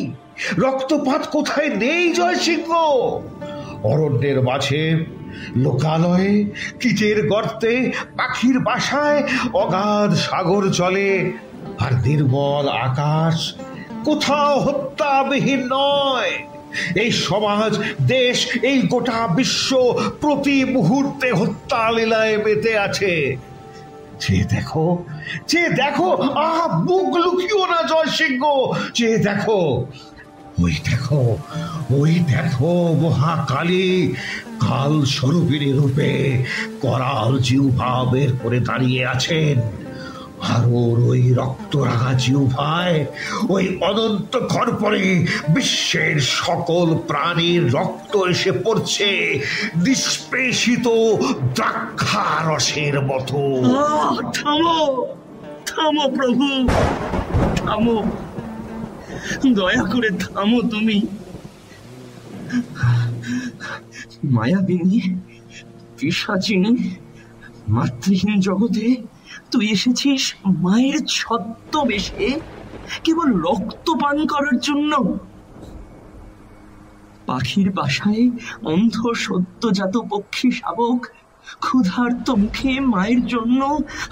রক্তপাত কোথায় নেই জয়সিংহ? অরণ্যের মাঝে, লোকালয়ে, কীটের গর্তে, পাখির বাসায়, অগাধ সাগর জলে আর নির্মল আকাশ, কোথাও হত্যাবিহীন নয়। এই সমাজ, দেশ, এই গোটা বিশ্ব প্রতি মুহূর্তে হত্যা লীলায় মেতে আছে। যে দেখো, যে দেখো, আহা, মুখ লুকিও না জয়সিংহ, যে দেখো, ওই দেখো, ওই দেখো মহাকালী কাল স্বরূপিণী রূপে করাল জিহ্বা বের করে দাঁড়িয়ে আছেন। আর ওর ওই রক্তরাঙা জিহ্বায় ওই অনন্ত খরপরে বিশ্বের সকল প্রাণীর রক্ত এসে পড়ছে নিষ্পেষিত দ্রাক্ষারসের মতো। থামো, থামো প্রভু, থামো, দয়া করে থামো। তুমি মায়াবিনী, পিশাচিনী, মাতৃহীন জগতে তুই এসেছিস মায়ের ছদ্মবেশে কেবল রক্ত পান করার জন্য। পাখির বাসায় অন্ধ সদ্যজাত পক্ষী শাবক ক্ষুধার্ত মুখে মায়ের জন্য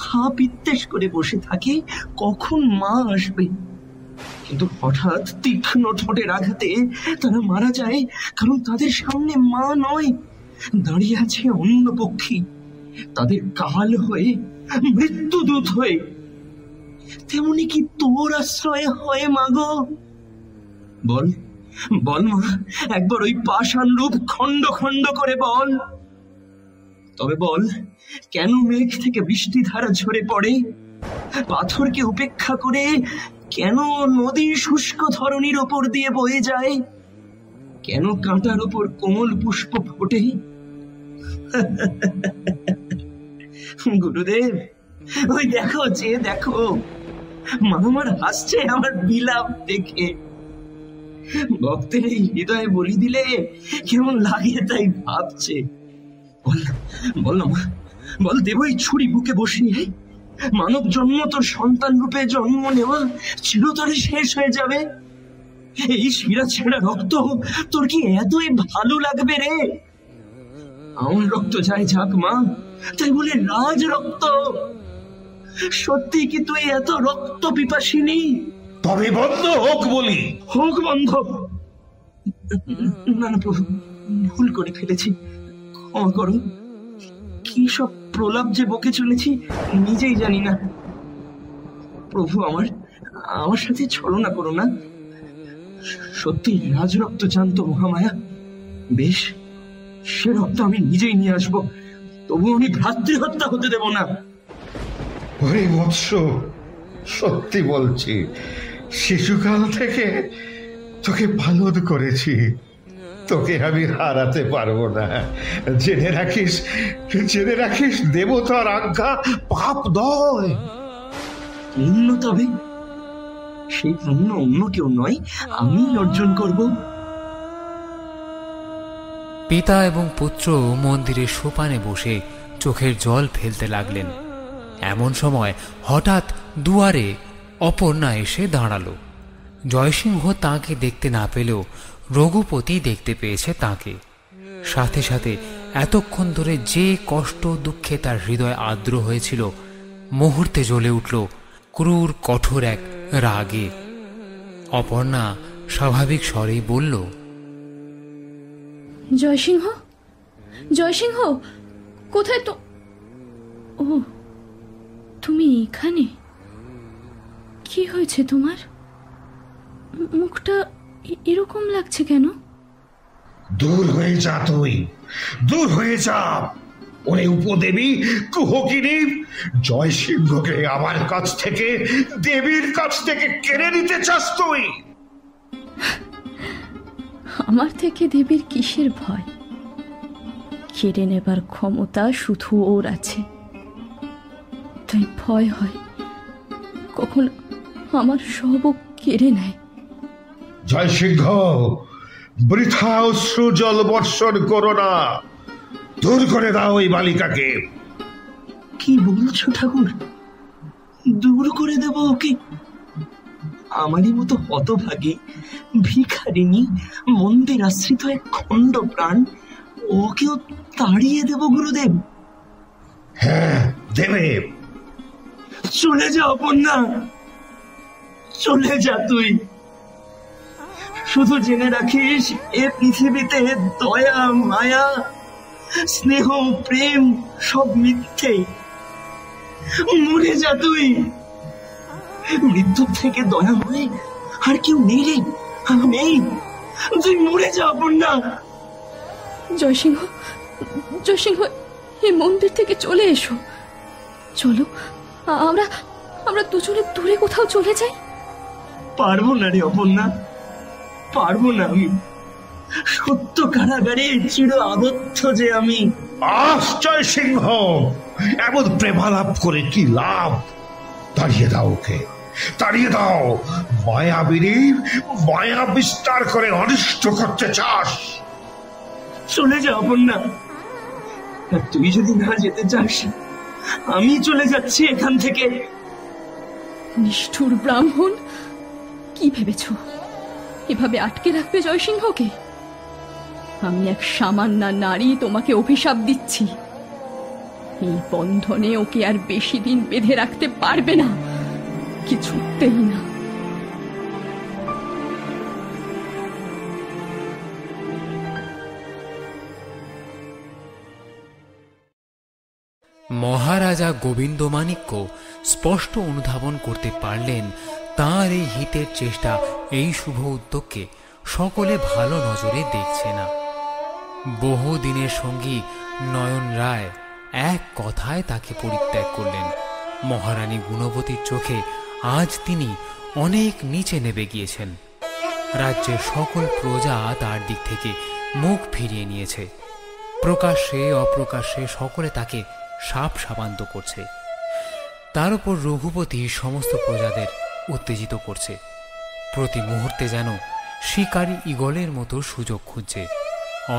হা পিত্তেশ করে বসে থাকে কখন মা আসবে। কিন্তু হঠাৎ তীক্ষ্ণ ঠোঁটের আঘাতে তারা মারা যায়, কারণ তাদের সামনে মা নয়, দাঁড়িয়ে আছে অন্য পক্ষী, তাদের কাল হয়ে, মৃত্যুদূত হয়ে। তেমনি কি তোর আশ্রয় হয় মা গো? বল বল মা, একবার ওই পাষাণ রূপ খণ্ড খণ্ড করে বল। তবে বল, কেন মেঘ থেকে বৃষ্টি ধারা ঝরে পড়ে? পাথরকে উপেক্ষা করে কেন নদী শুষ্ক ধরণীর ওপর দিয়ে বয়ে যায়? কেন কাঁটার ওপর কোমল পুষ্প ফোটে? গুরুদেব, ওই দেখো, যে দেখো, মা আমার হাসছে আমার বিলাপ দেখে। ভক্তের এই হৃদয়ে বলি দিলে কেমন লাগে তাই ভাবছে। বল না মা, বল, দেবই ছুরি বুকে বসিয়ে মানব জন্ম তোর সন্তান রূপে জন্ম নেওয়া চিরতরে শেষ হয়ে যাবে। এই শিরা ছেঁড়া রক্ত তোর কি এতই ভালো লাগবে রে? আমার রক্ত যায় যাক মা, তাই বলে রাজ রক্ত। সত্যি কি তুই এত রক্ত পিপাসিনী? তবে বন্ধ হোক বলি। হোক বন্ধ। না না প্রভু, ভুল করে ফেলেছি, ক্ষমা করো। কি সব প্রলাপ যে বকে চলেছি নিজেই জানি না। প্রভু, আমার সাথে ছলনা করো না। সত্যি রাজরক্ত জানত মহামায়া। বেশ, সে রক্ত আমি নিজেই নিয়ে আসবো, তবু আমি ভ্রাতৃহত্যা হতে দেব না। ওরে বৎস, সত্যি বলছি, শিশুকাল থেকে তোকে পালন করেছি, তোকে আমি হারাতে পারবো না। জেনে রাখিস, দেবতার আজ্ঞা পাপ নয়। পুণ্য তবে? সেই পুণ্য অন্য কেউ নয়, আমি অর্জন করব। পিতা এবং পুত্র মন্দিরের সোপানে বসে চোখের জল ফেলতে লাগলেন। এমন সময় হঠাৎ দুয়ারে অপর্ণা এসে দাঁড়ালো। জয়সিংহ তাকে দেখতে না পেলেও রঘুপতি দেখতে পেয়েছে তাকে। সাথে সাথে এতক্ষণ ধরে যে কষ্ট দুঃখে তার হৃদয় আর্দ্র হয়েছিল মুহূর্তে জ্বলে উঠল ক্রূর কঠোর এক রাগে। অপর্ণা স্বাভাবিক স্বরেই বলল, জয়সিংহ, জয়সিংহ, কোথায় তো? ও, তুমি এখানে? কি হয়েছে তোমার? মুখটা এরকম লাগছে কেন? দূর হয়ে যা, তুই দূর হয়ে যা। ওরে উপদেবী, কুহকিনী, জয়সিংহকে আমার কাছ থেকে, দেবীর কাছ থেকে কেড়ে নিতে চাস তুই? আমার থেকে দেবীর কিসের ভয়? কেড়ে নেবার ক্ষমতা শুধু ওর আছে, তাই ভয় হয় কখন আমার সবও কেড়ে নেয়। জয়সিংহ, বৃথা অশ্রু জল বর্ষণ করো না, দূর করে দাও ওই বালিকাকে। কি বলছো ঠাকুর? দূর করে দেব ওকে? আমারই মতো হতভাগী ভিখারিনী মন্দির আশ্রিত এক খণ্ড প্রাণ, ওকেও তাড়িয়ে দেব গুরুদেব? হ্যাঁ, দেবে। চলে যা অপর্ণা, চলে যা তুই। শুধু জেনে রাখিস, এ পৃথিবীতে দয়া, মায়া, স্নেহ, প্রেম সব মিথ্যে। মরে যা তুই। মৃত্যুর থেকে দয়াময় আর কেউ নেই রে, নেই। তুই মরে যা অপর্ণা। জয়সিংহ, জয়সিংহ, এই মন্দির থেকে চলে এসো। চলো, আমরা দুজনে দূরে কোথাও চলে যাই। পারবো না রে অপর্ণা, পারবো না। আমি সত্য কারাগারে চির আবদ্ধ যে আমি। জয় সিংহ, এমন প্রেমালাপ করে কি লাভ? তাড়িয়ে দাও ওকে, তাড়িয়ে দাও। মায়াবিনী মায়া বিস্তার করে অনিষ্ট করতে চাস? চলে যা অপর্ণা। তুই যদি না যেতে চাস, আমি চলে যাচ্ছি এখান থেকে। নিষ্ঠুর ব্রাহ্মণ, কি ভেবেছ এভাবে আটকে রাখবে জয়সিংহকে? আমি এক সামান্য নারী তোমাকে অভিশাপ দিচ্ছি। এই বন্ধনে ওকে আর বেশি দিন বেঁধে রাখতে পারবে না, কিছুতেই না। মহারাজা গোবিন্দমাণিক্য স্পষ্ট অনুধাবন করতে পারলেন তাঁর এই হিতের চেষ্টা, এই শুভ উদ্যোগকে সকলে ভালো নজরে দেখছে না। বহুদিনের সঙ্গী নয়ন রায় এক কথায় তাকে পরিত্যাগ করলেন। মহারানী গুণবতীর চোখে আজ তিনি অনেক নিচে নেমে গিয়েছেন। রাজ্যের সকল প্রজা তার দিক থেকে মুখ ফিরিয়ে নিয়েছে। প্রকাশ্যে অপ্রকাশ্যে সকলে তাকে সাপ সাবান্ত করছে। তার উপর রঘুপতি সমস্ত প্রজাদের উত্তেজিত করছে। প্রতি মুহূর্তে যেন শিকারী ঈগলের মতো সুযোগ খুঁজছে,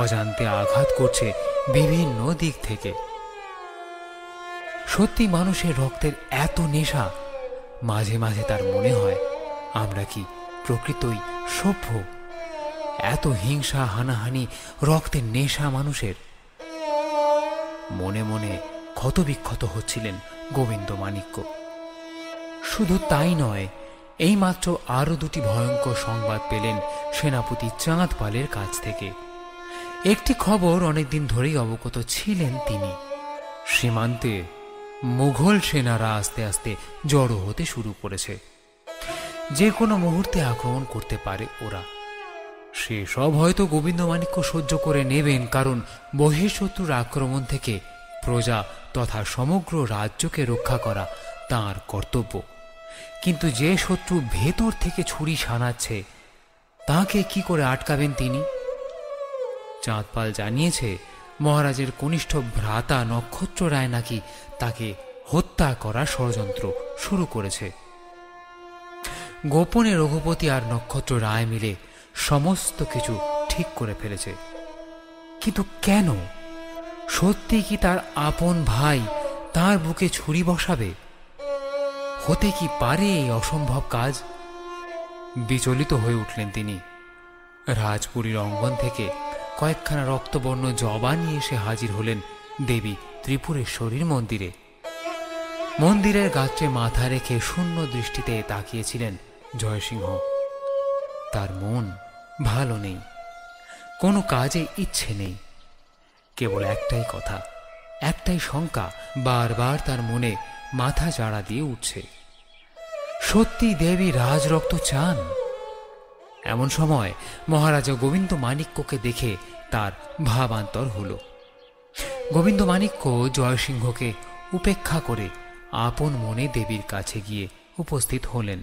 অজান্তে আঘাত করছে বিভিন্ন দিক থেকে। সত্যি মানুষের রক্তের এত নেশা, মাঝে মাঝে তার মনে হয় আমরা কি প্রকৃতই সভ্য? এত হিংসা, হানাহানি, রক্তের নেশা মানুষের। মনে মনে ক্ষতবিক্ষত হচ্ছিলেন গোবিন্দমাণিক্য। শুধু তাই নয়, এইমাত্র আরো দুটি ভয়ঙ্কর সংবাদ পেলেন সেনাপতি চাঁদপালের কাছ থেকে। একটি খবর অনেকদিন ধরেই অবগত ছিলেন তিনি। সীমান্তে মুঘল সেনারা আস্তে আস্তে জড়ো হতে শুরু করেছে। যে কোনো মুহূর্তে আক্রমণ করতে পারে ওরা। সেসব হয়তো গোবিন্দমাণিক্য সহ্য করে নেবেন, কারণ বহিঃশত্রুর আক্রমণ থেকে প্রজা তথা সমগ্র রাজ্যকে রক্ষা করা তাঁর কর্তব্য। কিন্তু যে শত্রু ভেতর থেকে ছুরি শানাচ্ছে, তাকে কি করে আটকাবেন তিনি? চাঁদপাল জানিয়েছে মহারাজের কনিষ্ঠ ভ্রাতা নক্ষত্র রায় নাকি তাকে হত্যা করার ষড়যন্ত্র শুরু করেছে। গোপনে রঘুপতি আর নক্ষত্র রায় মিলে সমস্ত কিছু ঠিক করে ফেলেছে। কিন্তু কেন? সত্যি কি তার আপন ভাই তার বুকে ছুরি বসাবে? হতে কি পারে এই অসম্ভব কাজ? বিচলিত হয়ে উঠলেন তিনি। রাজপুরীর অঙ্গন থেকে কয়েকখানা রক্তবর্ণ জবা নিয়ে এসে হাজির হলেন দেবী ত্রিপুরেশ্বরীর মন্দিরে। মন্দিরের গাত্রে মাথা রেখে শূন্য দৃষ্টিতে তাকিয়েছিলেন জয়সিংহ। তার মন ভালো নেই, কোনো কাজে ইচ্ছে নেই। কেবল একটাই কথা, একটাই শঙ্কা বারবার তার মনে মাথা চাড়া দিয়ে উঠছে। সত্যি দেবী রাজরক্ত চান? এমন সময় মহারাজা গোবিন্দমাণিক্যকে দেখে তার ভাবান্তর হল। গোবিন্দমাণিক্য জয়সিংহকে উপেক্ষা করে আপন মনে দেবীর কাছে গিয়ে উপস্থিত হলেন।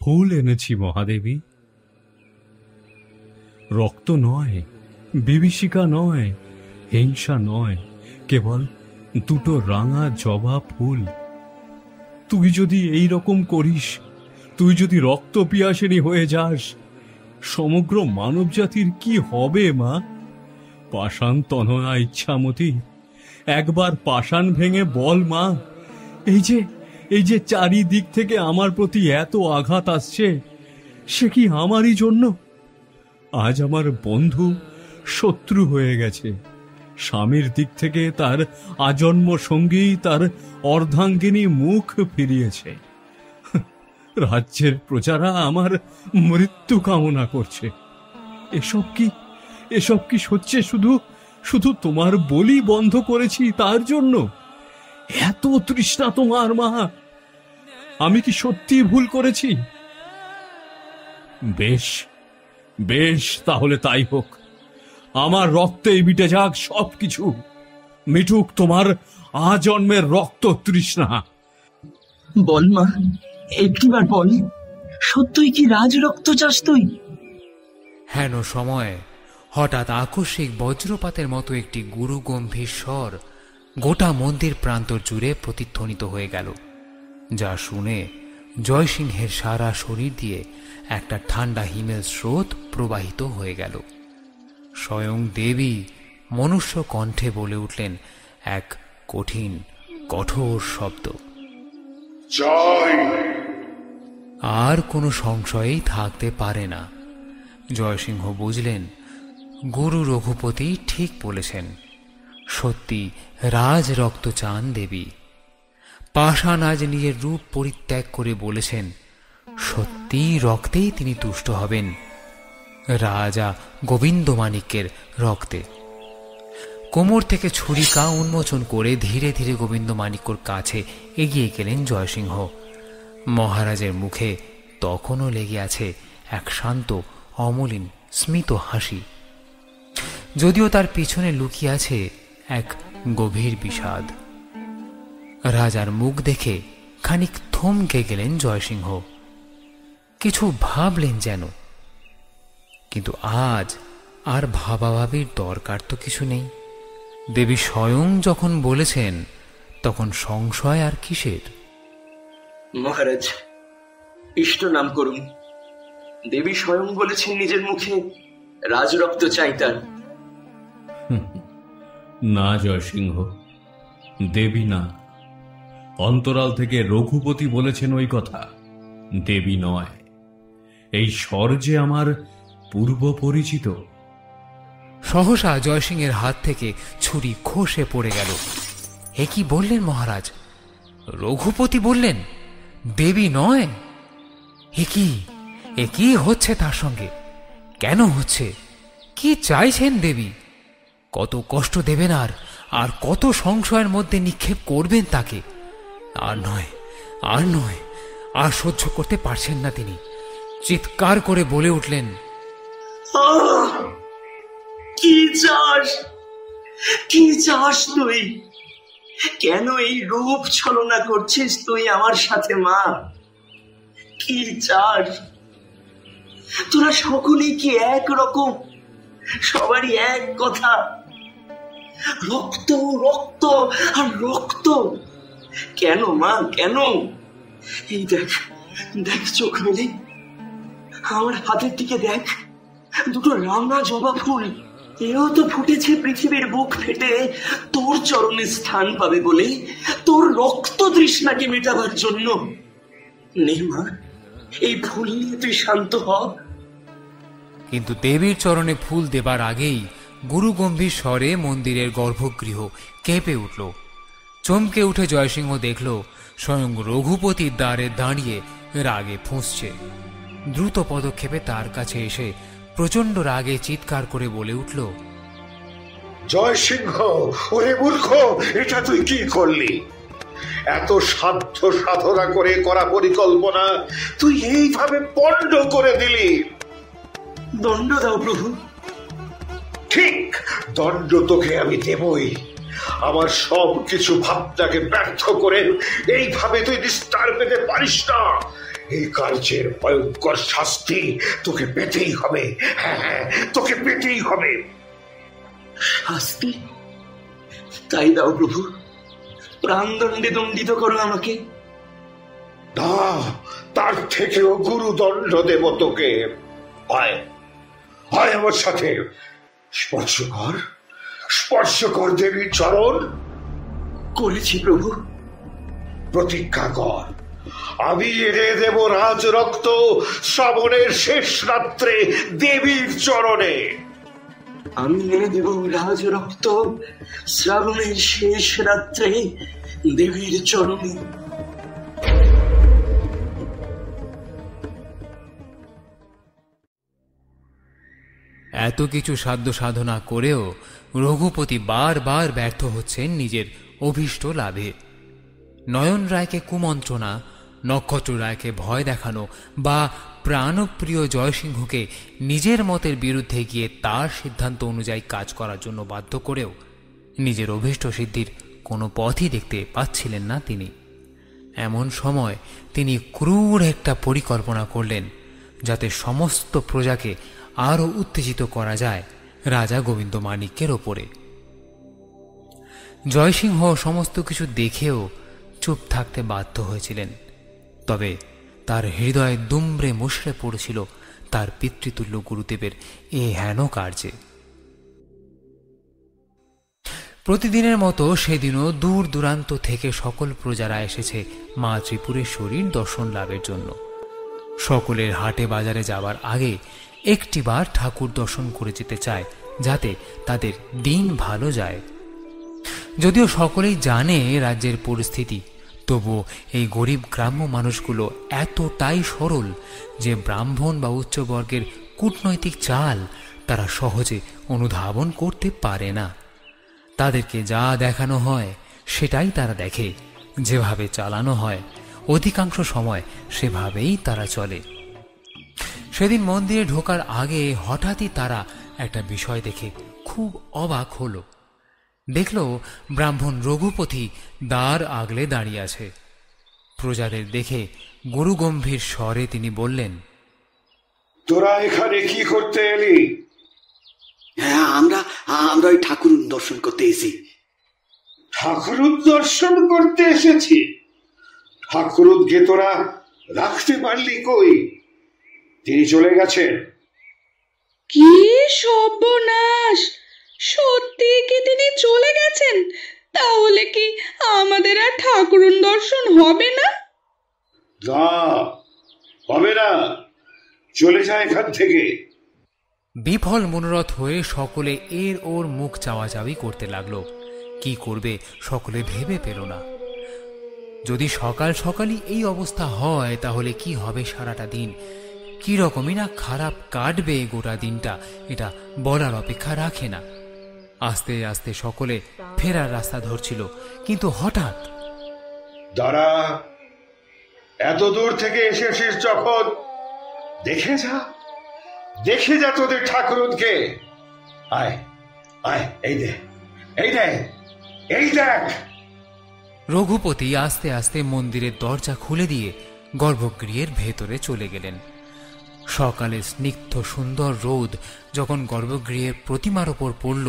ফুল এনেছি মহাদেবী। রক্ত নয়, বিভীষিকা নয়, হিংসা নয়, কেবল দুটো রাঙা জবা ফুল। তুই যদি এই রকম করিস, তুই যদি রক্ত পিয়াসিনী হয়ে যাস, সমগ্র মানব জাতির কি হবে মা? পাষাণ তনয়া ইচ্ছামতি, একবার পাষাণ ভেঙে বল মা, এই যে চারিদিক থেকে আমার প্রতি এত আঘাত আসছে, সে কি আমারই জন্য? আজ আমার বন্ধু শত্রু হয়ে গেছে। স্বামীর দিক থেকে তার আজন্ম সঙ্গী, তার অর্ধাঙ্গিনী মুখ ফিরিয়েছে। রাজ্যের প্রজারা আমার মৃত্যু কামনা করছে। এসব কি হচ্ছে? শুধু তোমার বলি বন্ধ করেছি তার জন্য? এত তৃষ্ণা তোমার মা? আমি কি সত্যি ভুল করেছি? বেশ বেশ, তাহলে তাই হোক। আমার রক্তেই মিটে যাক সবকিছু, মিটুক তোমার আজন্মের রক্ত তৃষ্ণা। বল মা, একটিবার বল, সত্যই কি রাজ রক্ত চাস তুই? হেন সময় হঠাৎ আকস্মিক বজ্রপাতের মতো একটি গুরু গম্ভীর স্বর গোটা মন্দির প্রান্তর জুড়ে প্রতিধ্বনিত হয়ে গেল, যা শুনে জয়সিংহের সারা শরীর দিয়ে একটা ঠান্ডা হিমেল স্রোত প্রবাহিত হয়ে গেল। স্বয়ং দেবী মনুষ্য কণ্ঠে বলে উঠলেন এক কঠিন কঠোর শব্দ। আর কোনো সংশয়ই থাকতে পারে না। জয়সিংহ বুঝলেন গুরু রঘুপতি ঠিক বলেছেন, সত্যি রাজ রক্ত চান দেবী। পাষাণ আজ নিজের রূপ পরিত্যাগ করে বলেছেন, সত্যি রক্তেই তিনি তুষ্ট হবেন, রাজা গোবিন্দমাণিক্যের রক্তে। কোমর থেকে ছুরিকা উন্মোচন করে ধীরে ধীরে গোবিন্দমাণিক্যর কাছে এগিয়ে গেলেন জয়সিংহ। মহারাজের মুখে তখনও লেগে আছে এক শান্ত অমলিন স্মিত হাসি, যদিও তার পিছনে লুকিয়ে আছে এক গভীর বিষাদ। রাজার মুখ দেখে খানিক থমকে গেলেন জয়সিংহ, কিছু ভাবলেন যেন। কিন্তু আজ আর ভাবাভাবির দরকার তো কিছু নেই। দেবী স্বয়ং যখন বলেছেন, তখন সংশয় আর কিসের? মহারাজ, ইষ্ট নাম করুন। দেবী স্বয়ং বলেছেন নিজের মুখে, রাজরক্ত চাই তার। না জয়সিংহ, দেবী না। অন্তরাল থেকে রঘুপতি বলেছেন ওই কথা, দেবী নয়। এই স্বর যে আমার পূর্ব পরিচিত। সহসা জয়সিংহের হাত থেকে ছুরি খসে পড়ে গেল। এ কি বললেন মহারাজ? রঘুপতি বললেন দেবী নয়? এ কি হচ্ছে তার সঙ্গে? কেন হচ্ছে? কি চাইছেন দেবী? কত কষ্ট দেবেন আর কত সংশয়ের মধ্যে নিক্ষেপ করবেন তাকে? আর নয়, আর সহ্য করতে পারছেন না তিনি। চিৎকার করে বলে উঠলেন, কি চাস তুই? কেন এই রূপ ছলনা করছিস তুই আমার সাথে মা? কি চাস? তোরা সকলেই কি একরকম? সবারই এক কথা, রক্ত রক্ত আর রক্ত। কেন মা, কেন? এই দেখ চোখ মেলে আমার হাতের দিকে দেখ, দুটো রাঙা জবা ফুল। এও তো ফুটেছে পৃথিবীর বুক ফেটে তোর চরণে স্থান পাবে বলে, তোর রক্ত তৃষ্ণাকে মেটাবার জন্য। নে মা, এই ফুল নিয়ে তুই শান্ত হ। কিন্তু দেবীর চরণে ফুল দেবার আগেই গুরু গম্ভীর স্বরে মন্দিরের গর্ভগৃহ কেঁপে উঠল। চমকে উঠে জয়সিংহ দেখল স্বয়ং রঘুপতির দ্বারে দাঁড়িয়ে রাগে ফুঁসছে। দ্রুত পদক্ষেপে তার কাছে এসে প্রচন্ড রাগে চিৎকার করে বলে উঠল, জয়সিংহ, ওরে মূর্খ, এটা তুই কি করলি? এত সাধ্য সাধনা করে করা পরিকল্পনা তুই এইভাবে পণ্ড করে দিলি। দণ্ড দাও প্রভু। ঠিক, দণ্ড তোকে আমি দেবই। আমার সব কিছু ভাবনাকে ব্যর্থ করে এইভাবে তুই নিস্তার পেতে পারিস না। এই কার্যের ভয়ঙ্কর শাস্তি তোকে পেতেই হবে। হ্যাঁ, তোকে পেতেই হবে। শাস্তি? তাই দাও প্রভু, প্রাণদণ্ডে দণ্ডিত করো আমাকে। না, তার থেকেও গুরুদণ্ড দেব তোকে। হয় আমার সাথে স্পর্শ কর দেবীর চরণ। করেছি প্রভু। প্রতিজ্ঞা কর, আমি এনে দেব রাজ রক্ত শ্রাবণের শেষ রাত্রে দেবীর চরণে। আমি এনে দেব রাজ রক্ত শ্রাবণের শেষ রাত্রে দেবীর চরণে। এত কিছু সাধ্য সাধনা করেও রঘুপতি বারবার ব্যর্থ হচ্ছেন নিজের অভীষ্ট লাভে। নয়ন রায়কে কুমন্ত্রণা, নক্ষত্র রায়কে ভয় দেখানো বা প্রাণপ্রিয় জয়সিংহকে নিজের মতের বিরুদ্ধে গিয়ে তার সিদ্ধান্ত অনুযায়ী কাজ করার জন্য বাধ্য করেও নিজের অভীষ্ট সিদ্ধির কোনো পথই দেখতে পাচ্ছিলেন না তিনি। এমন সময় তিনি ক্রূর একটা পরিকল্পনা করলেন, যাতে সমস্ত প্রজাকে আরও উত্তেজিত করা যায় রাজা গোবিন্দমাণিক্যের ওপরে। জয়সিংহ সমস্ত কিছু দেখেও চুপ থাকতে বাধ্য হয়েছিলেন, তবে তার হৃদয়ে দুমড়ে মুষড়ে পড়েছিল তার পিতৃতুল্য গুরুদেবের এ হেন কার্যে। প্রতিদিনের মতো সেদিনও দূর দূরান্ত থেকে সকল প্রজারা এসেছে মা ত্রিপুরেশ্বরীর দর্শন লাভের জন্য। সকলের হাটে বাজারে যাবার আগে একটিবার ঠাকুর দর্শন করে যেতে চায় যাতে তাদের দিন ভালো যায়। যদিও সকলেই জানে রাজ্যের পরিস্থিতি, তবুও এই গরিব গ্রাম্য মানুষগুলো এতটাই সরল যে ব্রাহ্মণ বা উচ্চবর্গের কূটনৈতিক চাল তারা সহজে অনুধাবন করতে পারে না। তাদেরকে যা দেখানো হয় সেটাই তারা দেখে, যেভাবে চালানো হয় অধিকাংশ সময় সেভাবেই তারা চলে। সেদিন মন্দিরে ঢোকার আগে হঠাৎই তারা একটা বিষয় দেখে খুব অবাক হলো। দেখল ব্রাহ্মণ রঘুপতি দ্বার আগলে দাঁড়িয়ে আছে। প্রজাদের দেখে গুরুগম্ভীর স্বরে তিনি বললেন, তোরা এখানে কি করতে এলি? হ্যাঁ, আমরা ওই ঠাকুর দর্শন করতে এসেছি। ঠাকুর দর্শন করতে এসেছি? ঠাকুরকে তোরা রাখতে পারলি কই? তিনি চলে গেছেন। কি সর্বনাশ! সত্যি কি তিনি চলে গেছেন? তাহলে কি আমাদের আর ঠাকুর দর্শন হবে না? না, হবে না। চলে যায় এখান থেকে। বিফল মনোরথ হয়ে সকলে এর ওর মুখ চাওয়াচাওয়ি করতে লাগলো। কি করবে সকলে ভেবে পেল না। যদি সকাল সকালই এই অবস্থা হয় তাহলে কি হবে সারাটা দিন, কি রকমই না খারাপ কাটবে গোটা দিনটা, এটা বলার অপেক্ষা রাখে না। আস্তে আস্তে সকলে ফেরার রাস্তা ধরছিল, কিন্তু হঠাৎ, দাঁড়া, এত দূর থেকে এসেছিস যখন দেখে যা তোদের ঠাকুরকে। আয় আয়, এই দেখ। রঘুপতি আস্তে আস্তে মন্দিরের দরজা খুলে দিয়ে গর্ভগৃহের ভেতরে চলে গেলেন। সকালে স্নিগ্ধ সুন্দর রোদ যখন গর্ভগৃহের প্রতিমার ওপর পড়ল,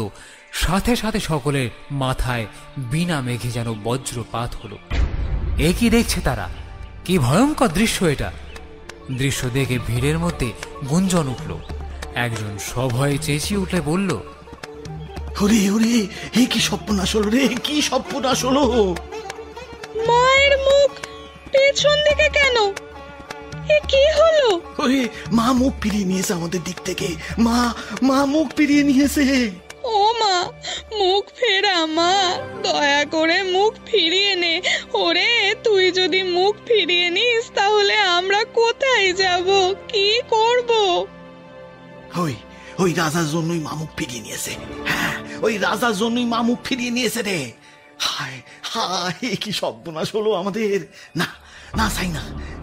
সাথে সাথে সকলের মাথায় বিনা মেঘে যেন বজ্রপাত হলো। এ কি দেখছে তারা? কি ভয়ঙ্কর দৃশ্য এটা! দৃশ্য দেখে ভিড়ের মধ্যে গুঞ্জন উঠল। একজন সভয়ে চেঁচিয়ে উঠে বলল, ওরে ওরে, এ কি সর্বনাশ হলো রে, কি সর্বনাশ হলো! মায়ের মুখ পেছন দিকে কেন? এ কি হলো? ওরে, মা মুখ ফিরিয়ে নিয়েছে আমাদের দিক থেকে। মা মুখ ফিরিয়ে নিয়েছে। ও মা, মুখ ফেরা মা, দয়া করে মুখ ফিরিয়ে নে। ওরে, তুই যদি মুখ ফিরিয়ে নিস তাহলে আমরা কোথায় যাব, কি করব? ওই রাজার জন্যই মা মুখ ফিরিয়ে নিয়েছে। হ্যাঁ, ওই রাজার জন্যই মা মুখ ফিরিয়ে নিয়েছে রে। হায় হায়, কি সর্বনাশ হলো আমাদের! না,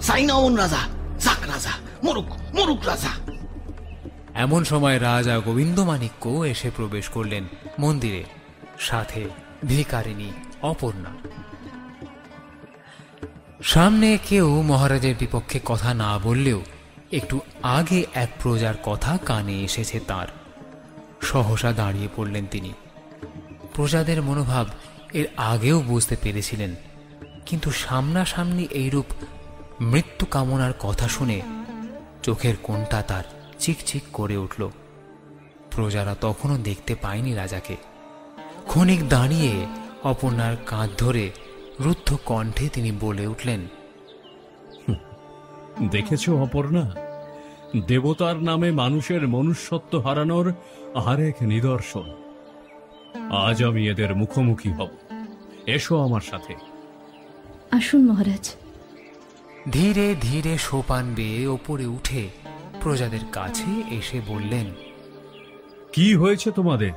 চাই না ওন রাজা, যাক রাজা, মরুক রাজা। এমন সময় রাজা গোবিন্দমাণিক্য এসে প্রবেশ করলেন মন্দিরে, সাথে ভিখারিণী অপর্ণা। সামনে কেউ মহারাজের বিপক্ষে কথা না বললেও একটু আগে এক প্রজার কথা কানে এসেছে তার। সহসা দাঁড়িয়ে পড়লেন তিনি। প্রজাদের মনোভাব এর আগেও বুঝতে পেরেছিলেন, কিন্তু সামনাসামনি এইরূপ মৃত্যু কামনার কথা শুনে চোখের কোণটা তার চিকচিক করে উঠল। প্রজারা তখনও দেখতে পায়নি রাজাকে। ক্ষণিক দাঁড়িয়ে অপর্ণার কাঁধ ধরে রুদ্ধ কণ্ঠে তিনি বলে উঠলেন, দেখেছ অপর্ণা, দেবতার নামে মানুষের মনুষ্যত্ব হারানোর আরেক নিদর্শন। আজ আমি এদের মুখোমুখি হব। এসো আমার সাথে। আসুন মহারাজ। ধীরে ধীরে সোপান বেয়ে ওপরে উঠে প্রজাদের কাছে এসে বললেন, কি হয়েছে তোমাদের?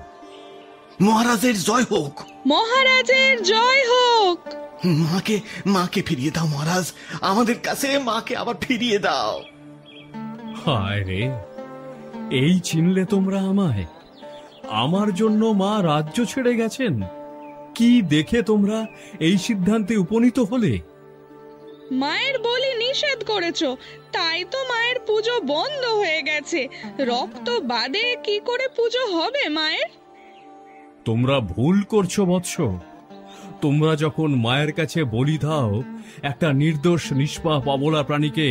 মহারাজের জয় হোক। মহারাজের জয় হোক। মাকে ফিরিয়ে দাও মহারাজ, আমাদের কাছে মাকে আবার ফিরিয়ে দাও। হায় রে, এই চিনলে তোমরা আমায়? আমার জন্য মা রাজ্য ছেড়ে গেছেন? কি দেখে তোমরা এই সিদ্ধান্তে উপনীত হলে? মায়ের বলি নিষেধ করেছো, তাই তো মায়ের পুজো বন্ধ হয়ে গেছে। রক্ত বাদে কি করে পুজো হবে মায়ের? তোমরা ভুল করছো বৎস। তোমরা যখন মায়ের কাছে বলি দাও একটা নির্দোষ নিষ্পাপ অবলা প্রাণীকে,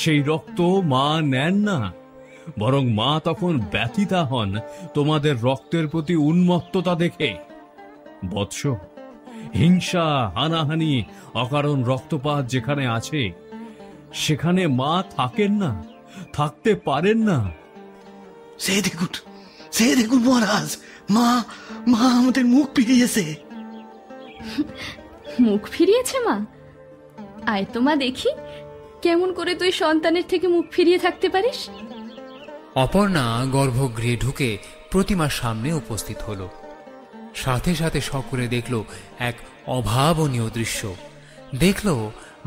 সেই রক্ত মা নেন না, বরং মা তখন ব্যথিতা হন তোমাদের রক্তের প্রতি উন্মত্ততা দেখে। বৎস, হিংসা, হানাহানি, অকারণ রক্তপাত যেখানে আছে সেখানে মা থাকেন না, থাকতে পারেন না। সে দেখুন, সে দেখুন মহারাজ, মা মা আমাদের মুখ ফিরিয়েছে। মুখ ফিরিয়েছে মা? আয় তো মা দেখি, কেমন করে তুই সন্তানের থেকে মুখ ফিরিয়ে থাকতে পারিস। অপর্ণা গর্ভগৃহে ঢুকে প্রতিমার সামনে উপস্থিত হলো। সাথে সাথে সকলে দেখল এক অভাবনীয় দৃশ্য। দেখল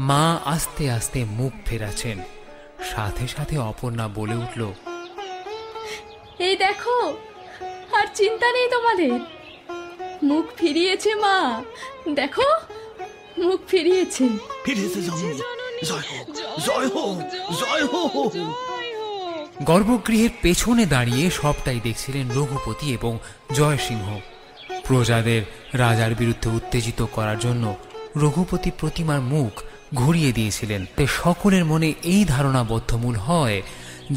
মা আস্তে আস্তে মুখ ফেরাচ্ছেন। সাথে সাথে অপর্ণা বলে উঠল, এই দেখো, আর চিন্তা নেই তোমাদের, মুখ ফিরিয়েছে মা, দেখো মুখ ফিরিয়েছে। ফিরিয়েছে জননী, জয় হোক, জয় হোক, জয় হোক। গর্ভগৃহের পেছনে দাঁড়িয়ে সবটাই দেখছিলেন রঘুপতি এবং জয়সিংহ। প্রজাদের রাজার বিরুদ্ধে উত্তেজিত করার জন্য রঘুপতি প্রতিমার মুখ ঘুরিয়ে দিয়েছিলেন। তাই সকলের মনে এই ধারণা বদ্ধমূল হয়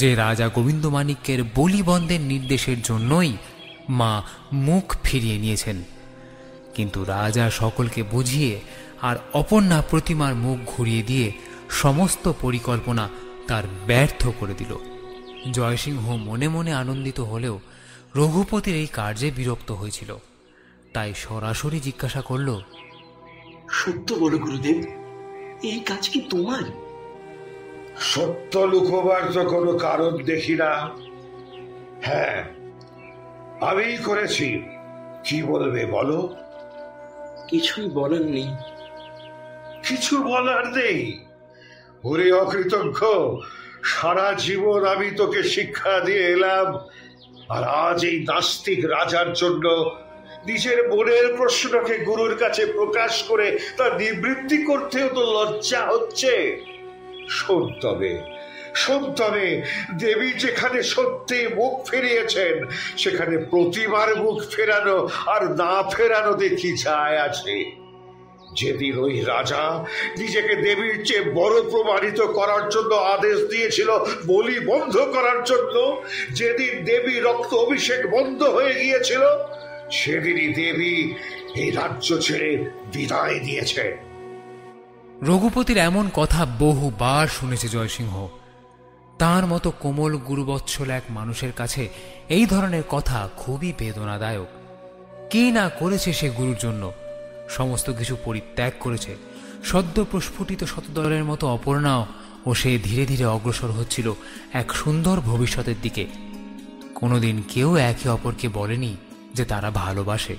যে রাজা গোবিন্দমাণিক্যের বলিবন্ধের নির্দেশের জন্যই মা মুখ ফিরিয়ে নিয়েছেন। কিন্তু রাজা সকলকে বুঝিয়ে আর অপর্ণা প্রতিমার মুখ ঘুরিয়ে দিয়ে সমস্ত পরিকল্পনা তার ব্যর্থ করে দিল। জয়সিংহ মনে মনে আনন্দিত হলেও রঘুপতির এই কার্যে বিরক্ত হয়েছিল। তাই সরাসরি জিজ্ঞাসা করল, সত্য বলো গুরুদেব, এই কাজ কি তোমার? সত্য লুকোবার তো কোনো কারণ দেখি না। হ্যাঁ, আমিই করেছি। কি বলবে বলো? কিছুই বলার নেই। কিছু বলার নেই? ওরে অকৃতজ্ঞ, সারা জীবন আমি তোকে শিক্ষা দিয়ে এলাম, আর আজ এই নাস্তিক রাজার জন্য নিজের মনের প্রশ্নকে গুরুর কাছে প্রকাশ করে তা নিবৃত্তি করতেও তো লজ্জা হচ্ছে। শোন তবে দেবী যেখানে সত্যি মুখ ফিরিয়েছেন, সেখানে প্রতিবার মুখ ফেরানো আর না ফেরানোতে কি যায় আছে? যেদিন ওই রাজা নিজেকে দেবীর চেয়ে বড় প্রমাণিত করার জন্য আদেশ দিয়েছিল বলি বন্ধ করার জন্য, যেদিন দেবী রক্ত অভিষেক বন্ধ হয়ে গিয়েছিল, সেদিনই দেবী এই রাজ্য ছেড়ে বিদায় দিয়েছে। রঘুপতির এমন কথা বহুবার শুনেছে জয়সিংহ। তার মতো কোমল গুরুবৎসল এক মানুষের কাছে এই ধরনের কথা খুবই বেদনাদায়ক। কি না করেছে সে গুরুর জন্য, সমস্ত কিছু পরিত্যাগ করেছে। সদ্য প্রস্ফুটিত শতদলের মতো অপর্ণাও ও সে ধীরে ধীরে অগ্রসর হচ্ছিল এক সুন্দর ভবিষ্যতের দিকে। কোনোদিন কেউ একে অপরকে বলেনি যে তারা ভালোবাসে।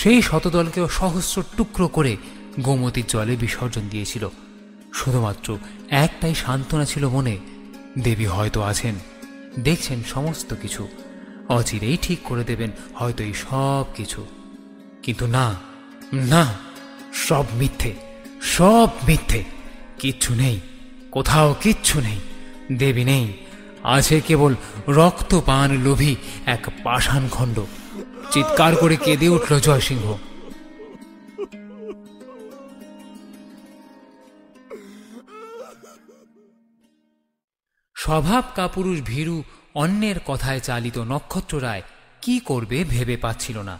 সেই শতদলকেও সহস্র টুকরো করে গোমতীর জলে বিসর্জন দিয়েছিল। শুধুমাত্র একটাই সান্ত্বনা ছিল মনে, দেবী হয়তো আছেন, দেখছেন সমস্ত কিছু, অচিরেই ঠিক করে দেবেন হয়তো এই সব কিছু। কিন্তু না না, সব মিথ্যে, সব মিথ্যে। কিচ্ছু নেই, কোথাও কিচ্ছু নেই। দেবী নেই, আছে কেবল রক্তপান লোভী এক পাষাণ খণ্ড। চিৎকার করে কেঁদে উঠল জয়সিংহ। স্বভাব কাপুরুষ ভীরু অন্যের কথায় চালিত নক্ষত্ররায় কি করবে ভেবে পাচ্ছিল না।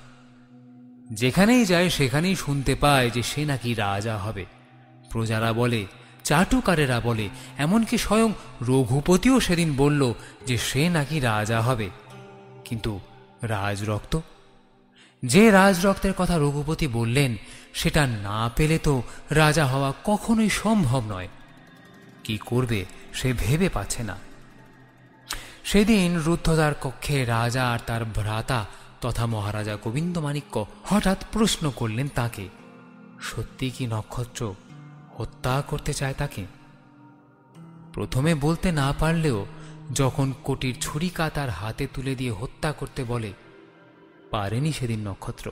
যেখানেই যায় সেখানেই শুনতে পায় যে সে নাকি রাজা হবে। প্রজারা বলে, চাটুকারেরা বলে, এমনকি স্বয়ং রঘুপতিও সেদিন বলল যে সে নাকি রাজা হবে। কিন্তু রাজরক্ত, যে রাজরক্তের কথা রঘুপতি বললেন, সেটা না পেলে তো রাজা হওয়া কখনোই সম্ভব নয়। কি করবে সে ভেবে পাচ্ছে না। সেদিন রুদ্ধদ্বার কক্ষে রাজা আর তার ভ্রাতা তথা মহারাজা গোবিন্দমাণিক্য হঠাৎ প্রশ্ন করলেন তাকে, সত্যি কি নক্ষত্র হত্যা করতে চায় তাকে? প্রথমে বলতে না পারলেও যখন কোটির ছুরিকা তার হাতে তুলে দিয়ে হত্যা করতে বলে, পারেনি সেদিন নক্ষত্র।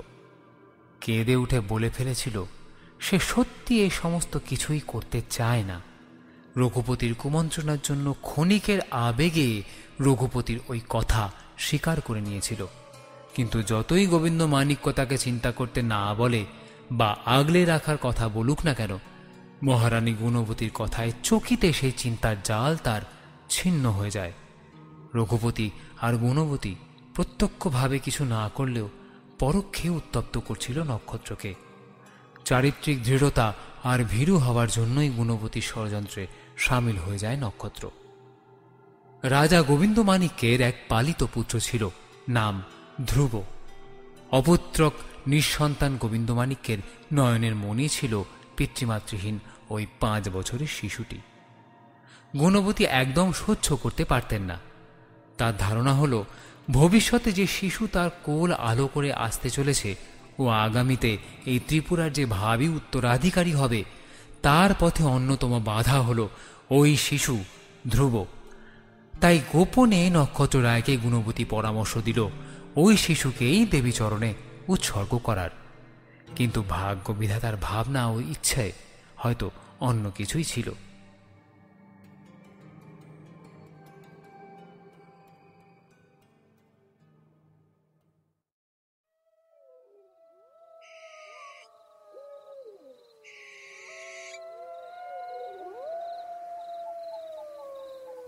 কেঁদে উঠে বলে ফেলেছিল সে সত্যি এই সমস্ত কিছুই করতে চায় না। রঘুপতির কুমন্ত্রণার জন্য ক্ষণিকের আবেগে রঘুপতির ওই কথা স্বীকার করে নিয়েছিল। কিন্তু যতই গোবিন্দমাণিক্য তাকে চিন্তা করতে না বলে বা আগলে রাখার কথা বলুক না কেন, মহারানী গুণবতীর কথায় চকিতে সেই চিন্তার জাল তার ছিন্ন হয়ে যায়। রঘুপতি আর গুণবতী প্রত্যক্ষভাবে কিছু না করলেও পরোক্ষে উত্তপ্ত করছিল নক্ষত্রকে। চারিত্রিক দৃঢ়তা আর ভীরু হওয়ার জন্যই গুণবতীর ষড়যন্ত্রে সামিল হয়ে যায় নক্ষত্র। রাজা গোবিন্দমাণিক্যের এক পালিত পুত্র ছিল নাম ধ্রুব। অপুত্রক নিঃসন্তান গোবিন্দমাণিক্যের নয়নের মনি ছিল পিতৃমাতৃহীন ওই 5 বছরের শিশুটি। গুণবতী একদম সহ্য করতে পারতেন না। তার ধারণা হলো ভবিষ্যতে যে শিশু তার কোল আলো করে আসতে চলেছে ও আগামীতে এই ত্রিপুরার যে ভাবী উত্তরাধিকারী হবে, তার পথে অন্যতম বাধা হলো ওই শিশু ধ্রুব। তাই গোপনে নক্ষত্র রায়কে গুণবতী পরামর্শ দিল ওই শিশুকেই দেবীচরণে উৎসর্গ করার। কিন্তু ভাগ্য বিধাতার ভাবনা ও ইচ্ছায় হয়তো অন্য কিছুই ছিল।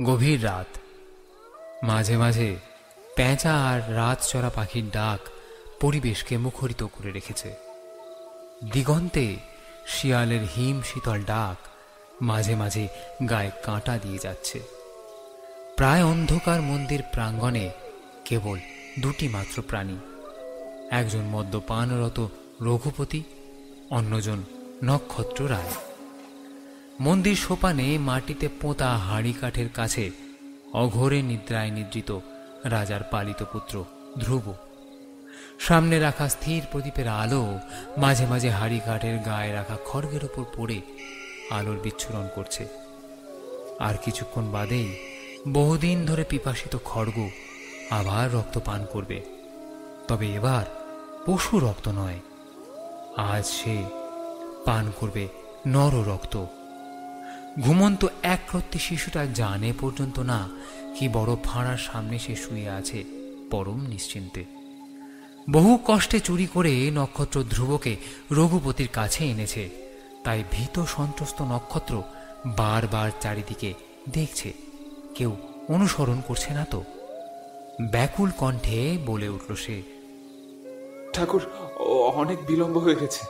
গভীর রাত, মাঝে মাঝে পেঁচা আর রাত চড়া পাখির ডাক পরিবেশকে মুখরিত করে রেখেছে। দিগন্তে শিয়ালের হিম শীতল ডাক মাঝে মাঝে গায়ে কাঁটা দিয়ে যাচ্ছে। প্রায় অন্ধকার মন্দির প্রাঙ্গণে কেবল 2টি মাত্র প্রাণী, একজন মদ্যপানরত রঘুপতি, অন্যজন নক্ষত্র রায়। মন্দির সোপানে মাটিতে পোঁতা হাঁড়ি কাঠের কাছে অঘোরে নিদ্রায় নিদ্রিত রাজার পালিত পুত্র ধ্রুব। সামনে রাখা স্থির প্রদীপের আলো মাঝে মাঝে হাঁড়ি কাঠের গায়ে রাখা খড়গের ওপর পড়ে আলোর বিচ্ছুরণ করছে। আর কিছুক্ষণ বাদেই বহুদিন ধরে পিপাসিত খড়গ আবার রক্ত পান করবে, তবে এবার পশু রক্ত নয়, আজ সে পান করবে নর রক্ত। ঘুমন্ত একরত্তি শিশুটা জানে পর্যন্ত না কি বড় ফাঁড়ার সামনে সে শুয়ে আছে পরম নিশ্চিন্তে। বহু কষ্টে চুরি করে নক্ষত্র ধ্রুবকে রঘুপতির কাছে এনেছে, তাই ভীত সন্ত্রস্ত নক্ষত্র বারবার চারিদিকে দেখছে কেউ অনুসরণ করছে না তো। ব্যাকুল কণ্ঠে বলে উঠল সে, ঠাকুর, অনেক বিলম্ব হয়ে গেছে।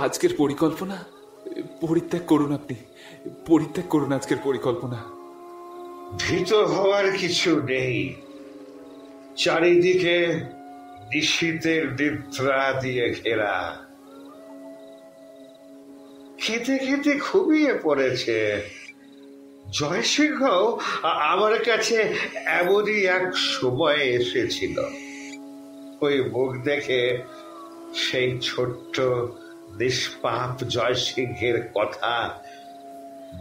আজকের পরিকল্পনা পরিত্যাগ করুন, আপনি পরিত্যাগ করুন আজকের পরিকল্পনা। ভীত হওয়ার কিছু নেই। চারিদিকে নিশীথের নিদ্রা দিয়ে ঘেরা। খেতে খেতে ঘুমিয়ে পড়েছে। জয়সিংহ আমার কাছে এমনই এক সময় এসেছিল। ওই মুখ দেখে সেই ছোট্ট নিষ্পাপ জয়সিংহের কথা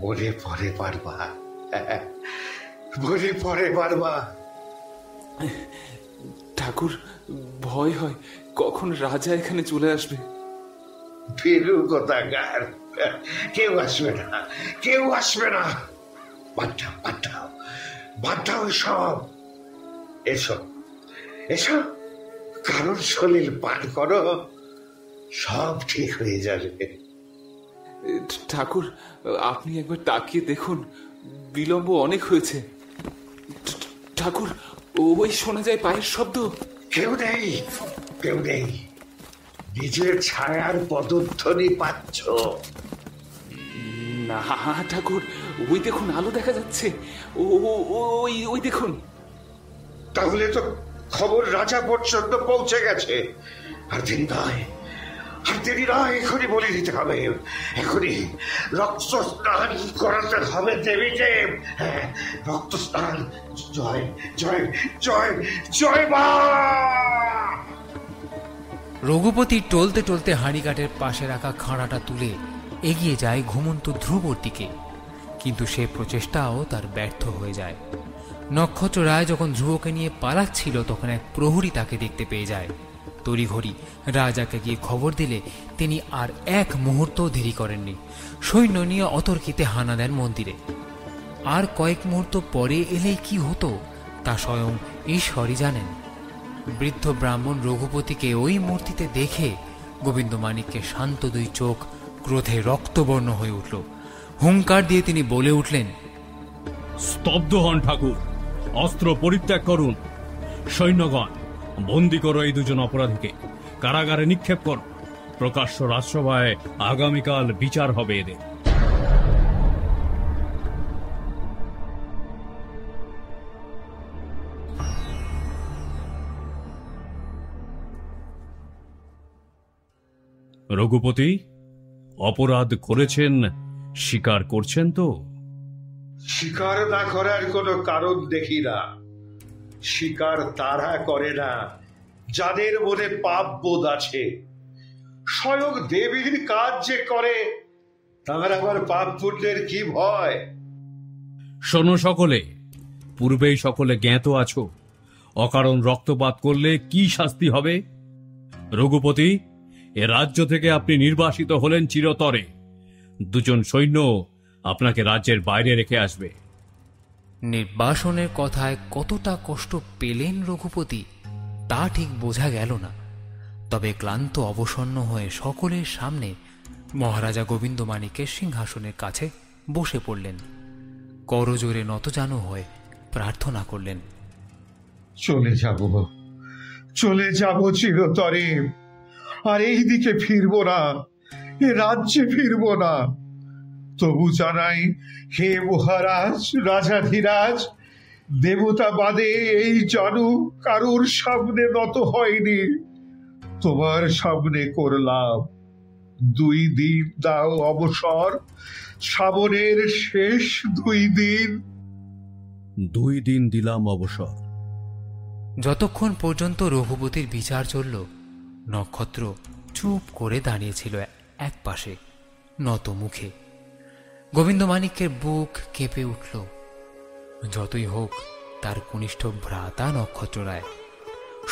মনে পড়ে বারবার, মনে পড়ে বারবার। ঠাকুর, ভয় হয় কখন রাজা এখানে চলে আসবে। ফিরু কোথাকার, কেউ আসবে না, কেউ আসবে না। বাধ্যাও বাধ্যাও বাধ্যাও সব। এসো এসো, কারণ সলিল পান করো, সব ঠিক হয়ে যাবে। ঠাকুর, আপনি একবার তাকিয়ে দেখুন, বিলম্ব অনেক হয়েছে। ঠাকুর, ওই শোনা যায় পায়ের শব্দ। কেউ নেই, কেউ নেই। নিজের ছায়ার পদধ্বনি পাচ্ছ? না ঠাকুর, ওই দেখুন আলো দেখা যাচ্ছে। ওই দেখুন। তাহলে তো খবর রাজা পর্যন্ত পৌঁছে গেছে। আর দেরি নয়, আর দেরি নয়, এখনই বলে দিতে হবে। এখনই রক্ত স্নান করাতে হবে দেবীকে। হ্যাঁ, রক্ত স্নান। জয় জয় জয় জয় মা। রঘুপতি টলতে টলতে হাঁড়িকাঠের পাশে রাখা খাঁড়াটা তুলে এগিয়ে যায় ঘুমন্ত ধ্রুবর দিকে, কিন্তু সে প্রচেষ্টাও তার ব্যর্থ হয়ে যায়। নক্ষত্র রায় যখন ধ্রুবকে নিয়ে পালাচ্ছিল তখন এক প্রহরী তাকে দেখতে পেয়ে যায়। তড়িঘড়ি রাজাকে গিয়ে খবর দিলে তিনি আর এক মুহূর্ত দেরি করেননি। সৈন্য নিয়ে অতর্কিতে হানা দেন মন্দিরে। আর কয়েক মুহূর্ত পরে এলেই কি হতো তা স্বয়ং ঈশ্বরই জানেন। বৃদ্ধ ব্রাহ্মণ রঘুপতিকে ওই মূর্তিতে দেখে গোবিন্দমাণিক্যের শান্ত 2 চোখ ক্রোধে রক্তবর্ণ হয়ে উঠল। হুঙ্কার দিয়ে তিনি বলে উঠলেন, স্তব্ধ হন ঠাকুর, অস্ত্র পরিত্যাগ করুন। সৈন্যগণ, বন্দী করো এই 2 জন অপরাধীকে, কারাগারে নিক্ষেপ করো। প্রকাশ্য রাজসভায় আগামীকাল বিচার হবে এদের। রঘুপতি, অপরাধ করেছেন স্বীকার করছেন তো? স্বীকার না করার কোনো কারণ দেখি না। স্বীকার তারা করে না যাদের মনে পাপ বোধ আছে। স্বয়ং দেবীর কাজ যে করে তার আবার পাপ পুণ্যের কি ভয়? শোনো সকলে, পূর্বেই সকলে জ্ঞাত আছো অকারণ রক্তপাত করলে কি শাস্তি হবে। রঘুপতি, এ রাজ্য থেকে আপনি নির্বাসিত হলেন চিরতরে। 2 জন সৈন্য আপনাকে রাজ্যের বাইরে রেখে আসবে। নির্বাসনের কথায় কতটা কষ্ট পেলেন রঘুপতি তা ঠিক বোঝা গেল না। তবে ক্লান্ত অবসন্ন হয়ে সকলের সামনে মহারাজা গোবিন্দমাণিক্যের সিংহাসনের কাছে বসে পড়লেন। করজোরে নতজানু হয়ে প্রার্থনা করলেন, চলে যাব চিরতরে, আর এই দিকে ফিরবো না, এ রাজ্যে ফিরবো না। তবু জানাই, হে মহারাজ, রাজাধিরাজ, দেবতা বাদে এই জানু কারুর সামনে নত হয়নি। তোমার সামনে করলাম। 2 দিন দাও অবসর, শ্রাবণের শেষ 2 দিন। 2 দিন দিলাম অবসর। যতক্ষণ পর্যন্ত রঘুপতির বিচার চলল, নক্ষত্র চুপ করে দাঁড়িয়েছিল এক পাশে নত মুখে। গোবিন্দমাণিক্যের বুক কেঁপে উঠল। যতই হোক তার কনিষ্ঠ ভ্রাতা নক্ষত্র রায়।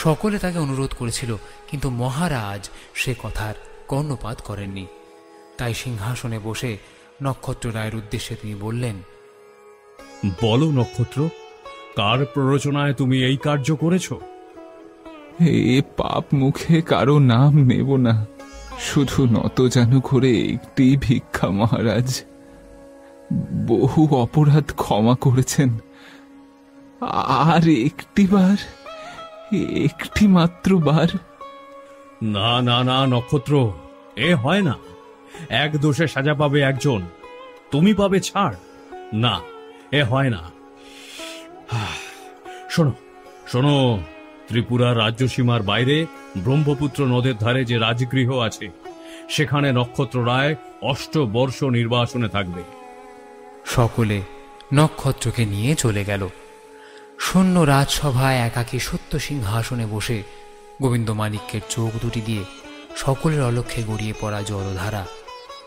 সকলে তাকে অনুরোধ করেছিল, কিন্তু মহারাজ সে কথার কর্ণপাত করেননি। তাই সিংহাসনে বসে নক্ষত্র রায়ের উদ্দেশ্যে তিনি বললেন, বলো নক্ষত্র, কার প্ররোচনায় তুমি এই কার্য করেছ? এ পাপ মুখে কারো নাম নেব না, শুধু নতজানু করে একটি ভিক্ষা মহারাজ। বহু অপরাধ ক্ষমা করেছেন, আর একটি মাত্র বার। না না না নক্ষত্র, এ হয় না। এক দোষে সাজা পাবে একজন, তুমি পাবে ছাড়। না, এ হয় না। শোনো শোনো, ত্রিপুরা রাজ্য সীমার বাইরে ব্রহ্মপুত্র নদের ধারে যে রাজগৃহ আছে, সেখানে নক্ষত্র রায় 8 বর্ষ নির্বাসনে থাকবে। সকলে নক্ষত্রকে নিয়ে চলে গেল। শূন্য রাজসভায় একাকী সত্য সিংহাসনে বসে গোবিন্দমাণিক্যের চোখ দুটি দিয়ে সকলের অলক্ষ্যে গড়িয়ে পড়া জলধারা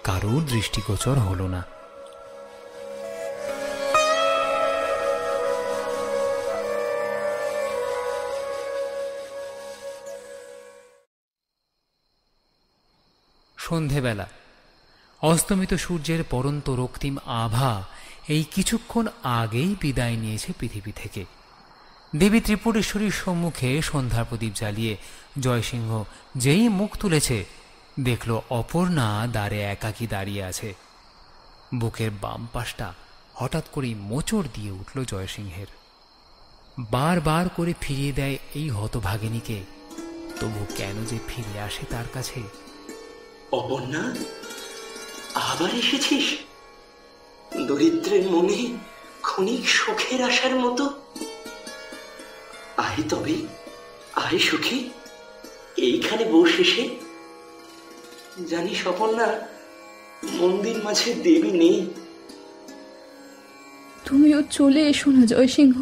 কারুর দৃষ্টিগোচর হল না। সন্ধেবেলা অস্তমিত সূর্যের পরন্ত রক্তিম আভা এই কিছুক্ষণ আগেই বিদায় নিয়েছে পৃথিবী থেকে। দেবী ত্রিপুরেশ্বরীর সম্মুখে সন্ধ্যার প্রদীপ জ্বালিয়ে জয়সিংহ যেই মুখ তুলেছে, দেখল অপর্ণা দ্বারে একাকী দাঁড়িয়ে আছে। বুকের বাম পাশটা হঠাৎ করেই মোচড় দিয়ে উঠল জয়সিংহের। বারবার করে ফিরিয়ে দেয় এই হতভাগিনীকে, তবু কেন যে ফিরে আসে তার কাছে। অপর্ণা, আবার এসেছিস? দরিদ্রের মনে ক্ষণিক সুখের আশার মতো। আয় তবে, আয় সুখী, এইখানে বস এসে। জানিস অপর্ণা, মন্দির মাঝে দেবী নেই। তুমিও চলে এসো না জয়সিংহ,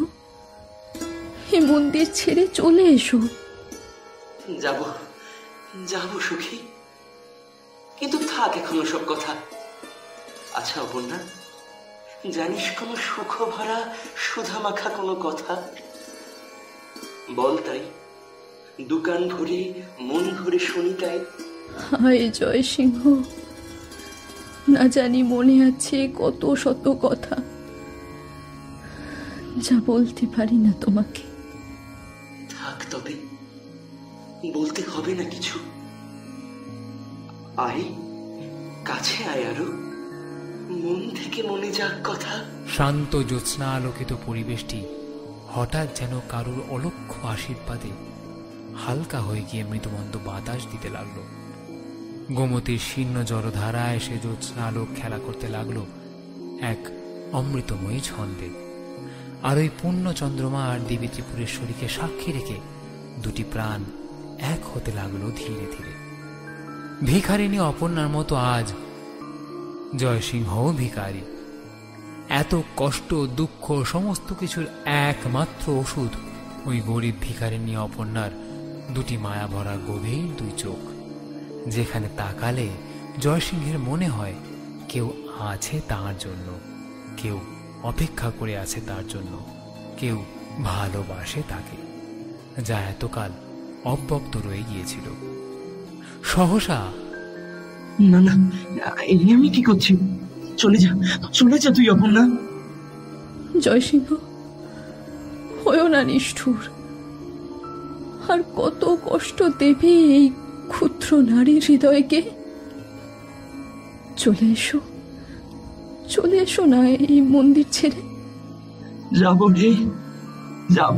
এই মন্দির ছেড়ে চলে এসো। যাব যাব সুখী, কিন্তু থাক এখনো সব কথা। আচ্ছা অপর্ণা, জানিস কোনো সুখ ভরা সুধা মাখা কোনো কথা? বল তাই, দোকান ভরে মন ভরে শুনি তাই। হায় জয়সিংহ, না জানি মনে আছে কত শত কথা, যা বলতে পারি না তোমাকে। থাক তবে, বলতে হবে না কিছু। আয়, কাছে আয়, আরো মন থেকে মনে যাক কথা। শান্ত জ্যোৎস্না আলোকিত পরিবেশটি হঠাৎ যেন কারুর অলক্ষ্য আশীর্বাদে হালকা হয়ে গিয়ে মৃদুমন্দ বাতাস দিতে লাগলো। গোমতীর শীর্ণ জলধারা এসে জ্যোৎস্না আলোক খেলা করতে লাগলো এক অমৃতময়ী ছন্দে। আর ওই পূর্ণ চন্দ্রমা আর দেবী ত্রিপুরেশ্বরীকে সাক্ষী রেখে দুটি প্রাণ এক হতে লাগলো ধীরে ধীরে। ভিখারিণী অপর্ণার মতো আজ জয়সিংহও ভিখারি। এত কষ্ট দুঃখ সমস্ত কিছুর একমাত্র ওষুধ ওই গরিব ভিখারিণী অপর্ণার দুটি মায়া ভরা গভীর দুই চোখ, যেখানে তাকালে জয়সিংহের মনে হয় কেউ আছে তার জন্য, কেউ অপেক্ষা করে আছে তার জন্য, কেউ ভালোবাসে তাকে, যা এতকাল অব্যক্ত রয়ে গিয়েছিল। সহসা, না না, এই আমি কি করছি? চলে যা, চলে যা তুই অপর্ণা। জয়সিংহ, হয়েও না নিষ্ঠুর। আর কত কষ্ট দেবে এই ক্ষুদ্র নারীর হৃদয়কে। চলে এসো, চলে এসো না এই মন্দির ছেড়ে। যাব রে, যাব।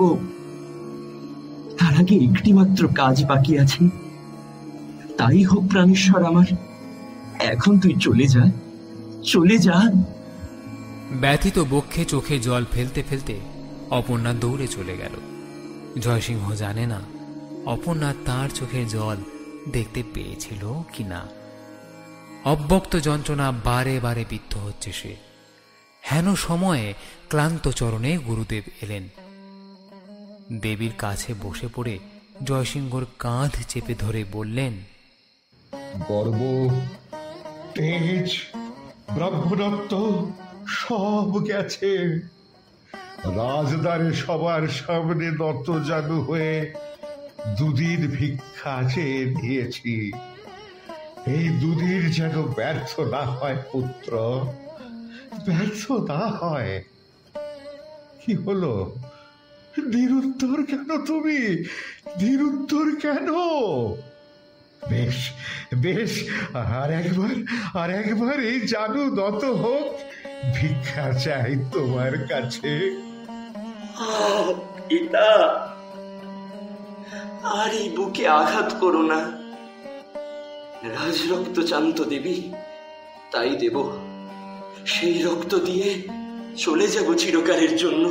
তার আগে একটি মাত্র কাজ বাকি আছে, তাই হোক প্রাণেশ্বর আমার। এখন তুই চলে যা, চলে যা। ব্যথিত বক্ষে চোখে জল ফেলতে ফেলতে অপর্ণা দৌড়ে চলে গেল। জয়সিংহ জানে না অপর্ণা তার চোখে জল দেখতে পেয়েছিল কিনা। অব্যক্ত যন্ত্রণা বারে বারে বিদ্ধ হচ্ছে সে। হেন সময়ে ক্লান্ত চরণে গুরুদেব এলেন। দেবীর কাছে বসে পড়ে জয়সিংহর কাঁধ চেপে ধরে বললেন, গর্ব, তেজ, ব্রহ্মদত্ত সব গেছে। রাজদ্বারে সবার সামনে নত জানু হয়ে দুদিন ভিক্ষা চেয়ে দিয়েছি। এই দুদিন যেন ব্যর্থ না হয় পুত্র, ব্যর্থ না হয়। কি হলো? নিরুত্তর কেন তুমি? নিরুত্তর কেন? বেশ বেশ, আর একবার এই জানু নত হোক, ভিক্ষা চাই তোমার কাছে। পিতা, আর এই বুকে আঘাত করো না। রাজরক্ত চান্ত দেবী, তাই দেব। সেই রক্ত দিয়ে চলে যাব চিরকালের জন্য।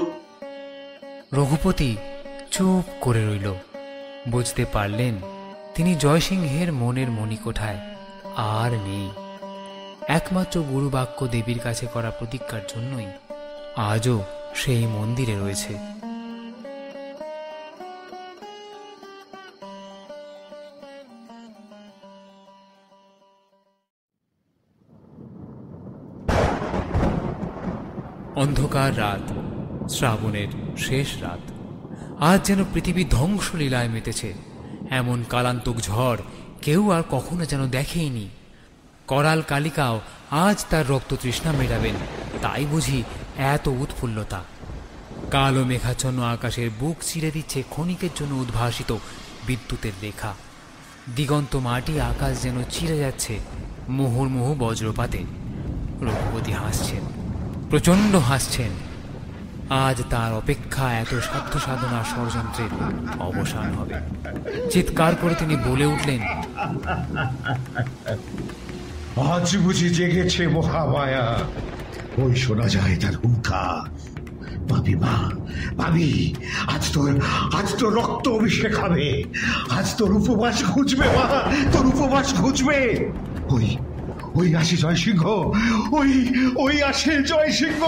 রঘুপতি চুপ করে রইল। বুঝতে পারলেন তিনি জয়সিংহের মনের মণিকোঠায় আর নেই। একমাত্র গুরুবাক্য দেবীর কাছে করা প্রতিজ্ঞার জন্যই আজও সেই মন্দিরে রয়েছে। অন্ধকার রাত, শ্রাবণের শেষ রাত। আজ যেন পৃথিবী ধ্বংসলীলায় মেতেছে। এমন কালান্তক ঝড় কেউ আর কখনো যেন দেখেইনি। করাল কালিকাও আজ তার রক্ত তৃষ্ণা মেটাবেন, তাই বুঝি এত উৎফুল্লতা। কালো মেঘাচ্ছন্ন আকাশের বুক চিরে দিচ্ছে ক্ষণিকের জন্য উদ্ভাসিত বিদ্যুতের রেখা। দিগন্ত মাটি আকাশ যেন চিরে যাচ্ছে মুহুর্মুহু বজ্রপাতে। রঘুপতি হাসছেন, প্রচণ্ড হাসছেন। আজ তার অপেক্ষা এত সাধ্য সাধনা ষড়যন্ত্রের অবসান হবে। চিৎকার করে তিনি বলে উঠলেন, আজ বুঝি জেগেছে মহামায়া। ওই শোনা যায় তার হুঙ্কার। পাপি মা, পাপি, আজ তোর রক্ত অভিষেক হবে। আজ তোর উপবাস ঘুচবে মা, তোর উপবাস ঘুচবে। ওই আসে জয়সিংহ, ওই আসে জয়সিংহ।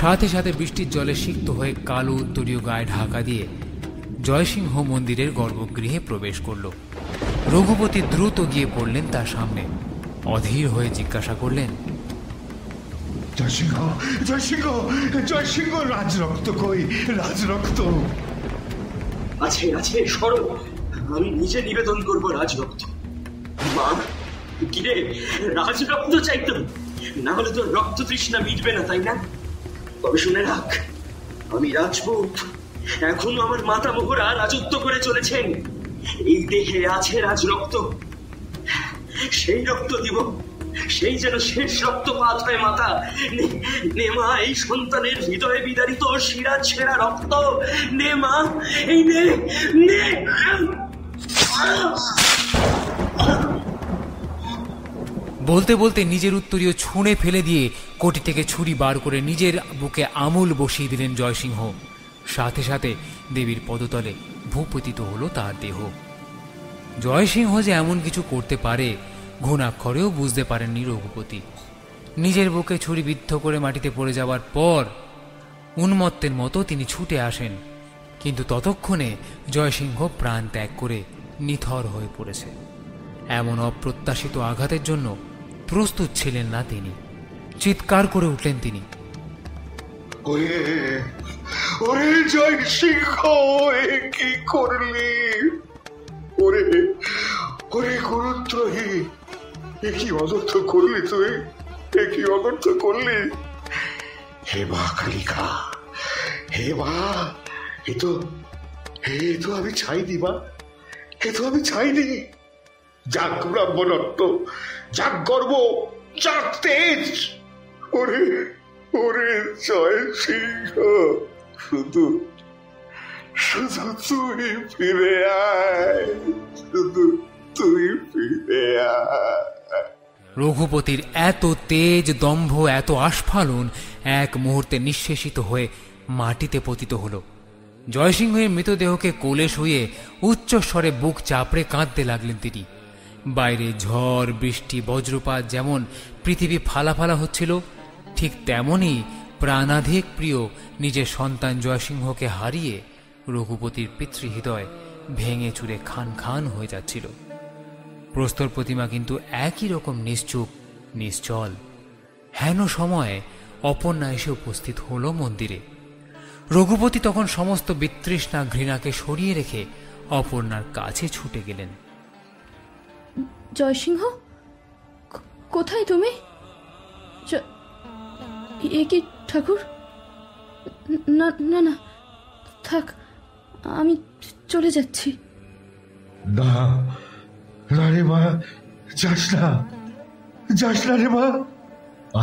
সাথে সাথে বৃষ্টির জলে সিক্ত হয়ে কালো উত্তরীয় গায়ে ঢাকা দিয়ে জয়সিংহ মন্দিরের গর্ভগৃহে প্রবেশ করল। রঘুপতি দ্রুত গিয়ে পড়লেন তার সামনে। অধীর হয়ে জিজ্ঞাসা করলেন, জয়সিংহ, জয়সিংহ, জয়সিংহ, রাজরক্ত কই? রাজরক্ত আছে, আছে, সরো। আমি নিজে নিবেদন করবো রাজরক্ত। মা, কিরে, রাজরক্ত চাইতো, না হলে তোর রক্ত তৃষ্ণা মিটবে না, তাই না? তবে শুনে রাখ, আমি রাজপুত। এখনো আমার মাতামহরা রাজত্ব করে চলেছেন। এই দেহে আছে রাজরক্ত। সেই রক্ত দিব, সেই যেন শেষ রক্তপাত হয় মাতা। নে মা, এই সন্তানের হৃদয়ে বিদারিত শিরা ছেঁড়া রক্ত। নে মা, এই নে, নে। বলতে বলতে নিজের উত্তরীয় ছুঁড়ে ফেলে দিয়ে কোটি থেকে ছুরি বার করে নিজের বুকে আমূল বসিয়ে দিলেন জয়সিংহ। সাথে সাথে দেবীর পদতলে ভূপতিত হল তার দেহ। জয়সিংহ যে এমন কিছু করতে পারে ঘুণাক্ষরেও বুঝতে পারেননি রঘুপতি। নিজের বুকে ছুরি বিদ্ধ করে মাটিতে পড়ে যাওয়ার পর উন্মত্তের মতো তিনি ছুটে আসেন, কিন্তু ততক্ষণে জয়সিংহ প্রাণ ত্যাগ করে নিথর হয়ে পড়েছে। এমন অপ্রত্যাশিত আঘাতের জন্য প্রস্তুত ছিলেন না তিনি। চিৎকার করে উঠলেন তিনি, ওরে ওরে জয়সিংহ, কি করলি? ওরে ওরে গুরুত্রহী, এ কি অনর্থ করলি তুই? এ কি অনর্থ করলি? হে মা কালিকা, হে মা, এ তো আমি চাইনি মা, এ তো আমি চাইনি। যাক ব্রাহ্মণত্ব, যাক গর্ব, যাক তেজ। ওরে ওরে জয়সিংহ, শুধু শুধু তুই ফিরে আয়, শুধু তুই ফিরে আয়। রঘুপতির এত তেজ, দম্ভ, এত আস্ফালন এক মুহূর্তে নিঃশেষিত হয়ে মাটিতে পতিত হল। জয়সিংহের মৃতদেহকে কোলে শুয়ে উচ্চস্বরে বুক চাপড়ে কাঁদতে লাগলেন তিনি। বাইরে ঝড়, বৃষ্টি, বজ্রপাত যেমন পৃথিবী ফালাফালা হচ্ছিল, ঠিক তেমনই প্রাণাধিক প্রিয় নিজের সন্তান জয়সিংহকে হারিয়ে রঘুপতির পিতৃহৃদয় ভেঙে চুরে খান খান হয়ে যাচ্ছিল। প্রস্তর প্রতিমা কিন্তু একই রকম নিশ্চুপ, নিশ্চল। হেন সময়ে অপর্ণা এসে উপস্থিত হল মন্দিরে। রঘুপতি তখন সমস্ত বিতৃষ্ণা, ঘৃণাকে সরিয়ে রেখে অপর্ণার কাছে ছুটে গেলেন। জয়সিংহ, কোথায় তুমি? এ কি ঠাকুর? না না না, থাক, আমি চলে যাচ্ছি। না না রে মা, যাস না, যাস না রে মা।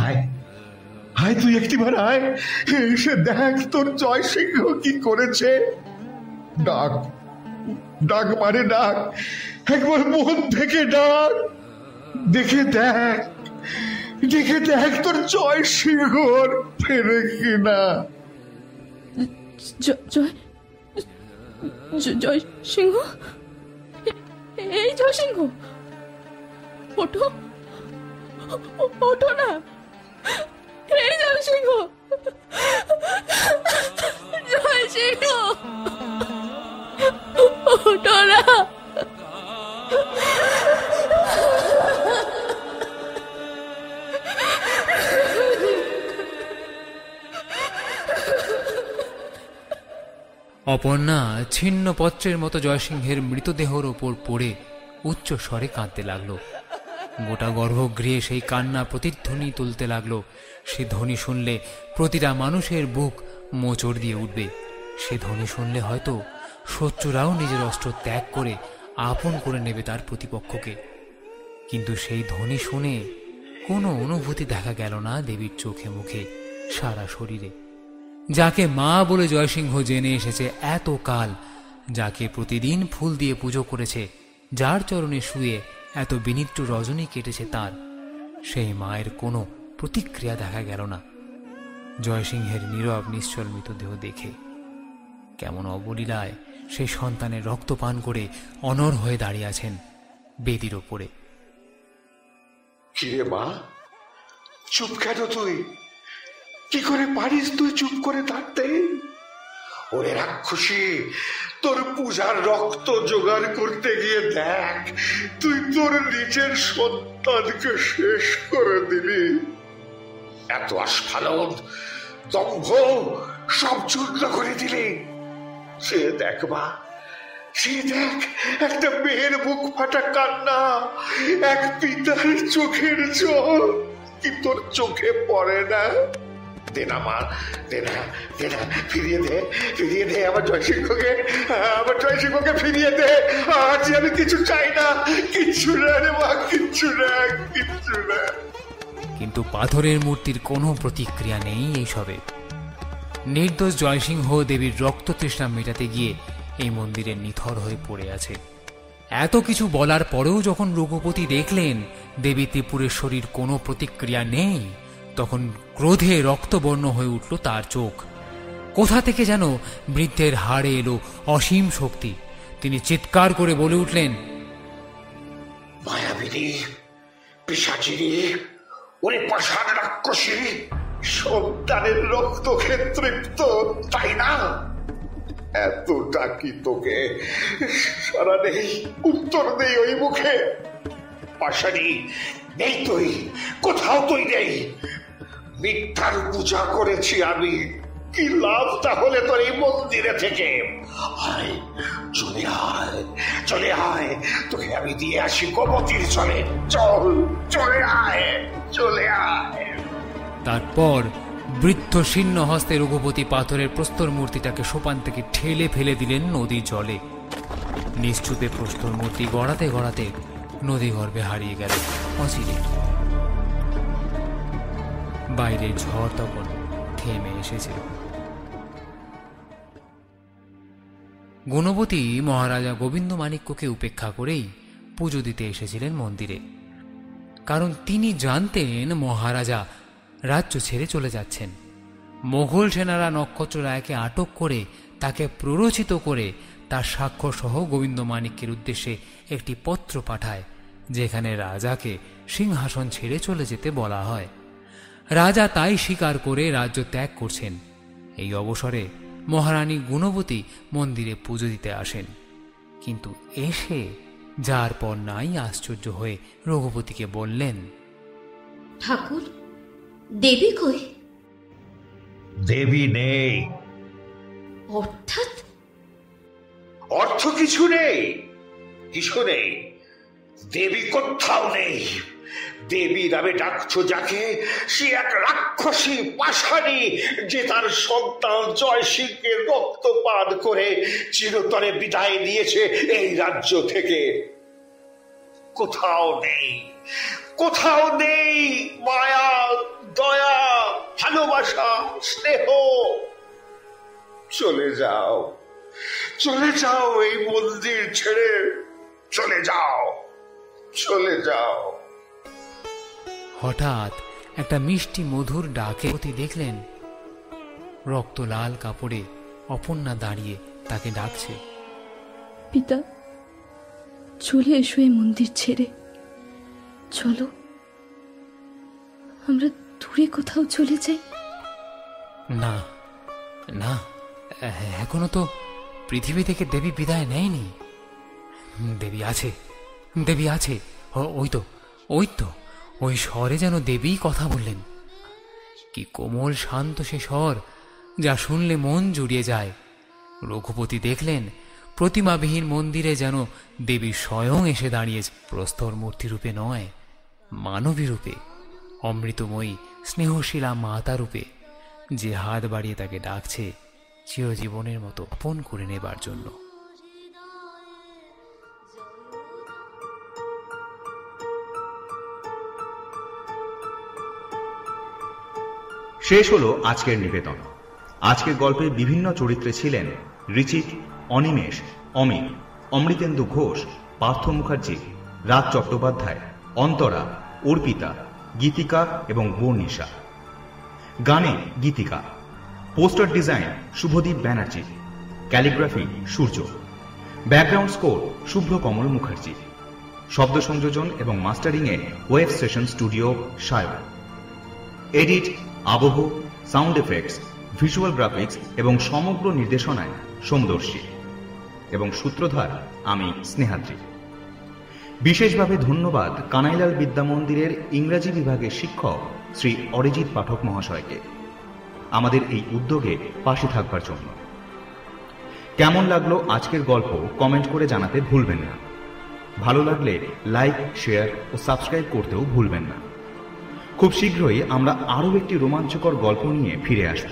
আয় আয়, তুই একটিবার আয়, এসে দেখ তোর জয়সিংহ কি করেছে। ডাক ডাক মারে ডাক, একবার মন থেকে ডাক, দেখে দেখ, দেখে দেখ তোর জয়সিংহ ফেরে কিনা। জয়সিংহ, এই জয়সিংহ, ওঠো, ওঠো না, এই জয়সিংহ, জয়সিংহ, ওঠো না। অপর্ণা ছিন্ন পত্রের মতো জয়সিংহের মৃতদেহর ওপর পড়ে উচ্চ স্বরে কাঁদতে লাগল। গোটা গর্ভগৃহে সেই কান্না প্রতিধ্বনি তুলতে লাগল। সে ধ্বনি শুনলে প্রতিটা মানুষের বুক মোচড় দিয়ে উঠবে। সে ধ্বনি শুনলে হয়তো শত্রুরাও নিজের অস্ত্র ত্যাগ করে আপন করে নেবে তার প্রতিপক্ষকে। কিন্তু সেই ধ্বনি শুনে কোনো অনুভূতি দেখা গেল না দেবীর চোখে মুখে, সারা শরীরে। যাকে মা বলে জয়সিংহ জেনে এসেছে এত কাল, যাকে প্রতিদিন ফুল দিয়ে পুজো করেছে, যার চরণে শুয়ে এত বিনিদ্র রজনী কেটেছে তার, সেই মায়ের কোনো প্রতিক্রিয়া দেখা গেল না। জয়সিংহের নীরব নিশ্চল মৃতদেহ দেখে কেমন অবলীলায় সেই সন্তানের রক্ত পান করে অনর হয়ে দাঁড়িয়ে আছেন বেদির ওপরে। কিরে মা, চুপ কেন তুই? কি করে পারিস তুই চুপ করে থাকতে? ওরে রাক্ষসী, তোর পূজার রক্ত জোগাড় করতে গিয়ে দেখ, তুই তোর নিজের সন্তানকে শেষ করে দিলি। এত আস্ফালন, দম্ভ সব চূর্ণ করে দিলি। সে দেখ মা, সে দেখ, একটা মেয়ের বুক ফাটা কান্না, এক পিতার চোখের জল কি তোর চোখে পড়ে না? দে না মা, দে না, দে না, ফিরিয়ে দে, ফিরিয়ে দে আমার জয়সিংহকে, আমার জয়সিংহকে ফিরিয়ে দে। আজ আমি কিছু চাই না, কিচ্ছু না রে মা, কিচ্ছু না, কিচ্ছু না। কিন্তু পাথরের মূর্তির কোনো প্রতিক্রিয়া নেই এইসবে। নির্দোষ জয়সিংহ দেবীর রক্ত তৃষ্ণা মেটাতে গিয়ে এই মন্দিরে নিথর হয়ে পড়ে আছে। এত কিছু বলার পরেও যখন রঘুপতি দেখলেন দেবী ত্রিপুরেশ্বরীর কোনো প্রতিক্রিয়া নেই, তখন ক্রোধে রক্তবর্ণ হয়ে উঠল তার চোখ। কোথা থেকে যেন বৃদ্ধের হাড়ে এলো অসীম শক্তি। তিনি চিৎকার করে বলে উঠলেন, ডাকিনী, পিশাচিনী, ওরে পাষাণ রাক্ষসী, সন্তানের রক্তকে তৃপ্ত, তাই না? এত ডাকি তোকে, সারা নেই, উত্তর নেই ওই মুখে। পাষাণী, নেই তুই, কোথাও তুই নেই। মিথ্যার পূজা করেছি আমি, কি লাভ তাহলে তোর এই মন্দিরে থেকে? আয়, চলে আয়, চলে আয়, তোকে আমি দিয়ে আসি গোমতীর চলে। চল, চলে আয়, চলে আয়। তারপর বৃদ্ধ শীর্ণ হস্তে রঘুপতি পাথরের প্রস্তর মূর্তিটাকে সোপান থেকে ঠেলে ফেলে দিলেন নদীর জলে। নিশ্চুপে প্রস্তর মূর্তি গড়াতে গড়াতে নদী গর্ভে হারিয়ে গেল অচিরে। বাইরে ঝড় তখন থেমে এসেছে। গুণবতী মহারাজা গোবিন্দমাণিক্যকে উপেক্ষা করেই পুজো দিতে এসেছিলেন মন্দিরে, কারণ তিনি জানতেন মহারাজা রাজ্য ছেড়ে চলে যাচ্ছেন। মোগল সেনারা নক্ষত্র রায়কে আটক করে তাকে প্ররোচিত করে তার স্বাক্ষর সহ গোবিন্দমাণিক্যের উদ্দেশ্যে একটি পত্র পাঠায়, যেখানে রাজাকে সিংহাসন ছেড়ে চলে যেতে বলা হয়। রাজা তাই স্বীকার করে রাজ্য ত্যাগ করছেন। এই অবসরে মহারানী গুণবতী মন্দিরে পুজো দিতে আসেন, কিন্তু এসে যার পর নাই আশ্চর্য হয়ে রঘুপতিকে বললেন, ঠাকুর, দেবী কই? দেবী নেই। অর্থাৎ? অর্থ কিছু নেই, কিছু নেই। দেবী কোথাও নেই। দেবী নামে ডাকছো যাকে, সে এক রাক্ষসী পাষাণী, যে তার সন্তান জয় সিংকে রক্তপাত করে চিরতরে বিদায় দিয়েছে এই রাজ্য থেকে। কোথাও নেই, কোথাও নেই মায়া, দয়া, ভালোবাসা, স্নেহ। চলে যাও, চলে যাও এই মন্দির ছেড়ে, চলে যাও, চলে যাও। হঠাৎ একটা মিষ্টি মধুর ডাকে দেখলেন রক্ত লাল কাপড়ে অপর্ণা দাঁড়িয়ে তাকে ডাকছে। পিতা, চলে এসো এই মন্দির ছেড়ে। চলো, আমরা দূরে কোথাও চলে যাই। না না, এখনো তো পৃথিবী থেকে দেবী বিদায় নেয়নি। দেবী আছে, দেবী আছে। ওই তো, ওই তো, ওই স্বরে যেন দেবী কথা বললেন। কি কোমল শান্ত সে স্বর, যা শুনলে মন জুড়িয়ে যায়। রঘুপতি দেখলেন প্রতিমাবিহীন মন্দিরে যেন দেবী স্বয়ং এসে দাঁড়িয়েছে, প্রস্তর মূর্তি রূপে নয়, মানবী রূপে, অমৃতময়ী স্নেহশীলা মাতা রূপে, যে হাত বাড়িয়ে তাকে ডাকছে চিরজীবনের মতো আপন করে নেবার জন্য। শেষ হলো আজকের নিবেদন। আজকের গল্পে বিভিন্ন চরিত্রে ছিলেন ঋচিক, অনিমেষ, অমিত, অমৃতেন্দু ঘোষ, পার্থ মুখার্জি, রাজ চট্টোপাধ্যায়, অন্তরা, অর্পিতা, গীতিকা এবং বর্ণিশা। গানে Gitika. Poster design Shubhodeep Banerjee. Calligraphy Surya. Background score Shubhrakamal Mukherjee. শব্দ সংযোজন এবং মাস্টারিংয়ে web station studio Sayan. Edit, আবহ, সাউন্ড এফেক্টস, ভিজুয়াল গ্রাফিক্স এবং সমগ্র নির্দেশনায় সোমদর্শী এবং সূত্রধার আমি স্নেহাদ্রি। বিশেষভাবে ধন্যবাদ কানাইলাল বিদ্যা মন্দিরের ইংরাজি বিভাগের শিক্ষক শ্রী অরিজিৎ পাঠক মহাশয়কে আমাদের এই উদ্যোগে পাশে থাকবার জন্য। কেমন লাগলো আজকের গল্প কমেন্ট করে জানাতে ভুলবেন না। ভালো লাগলে লাইক, শেয়ার ও সাবস্ক্রাইব করতেও ভুলবেন না। খুব শীঘ্রই আমরা আরও একটি রোমাঞ্চকর গল্প নিয়ে ফিরে আসব।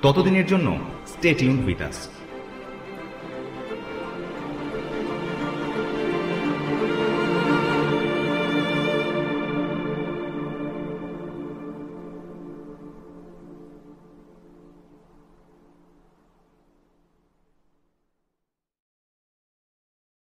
ততদিনের জন্য স্টে টিউনড উইথ আস।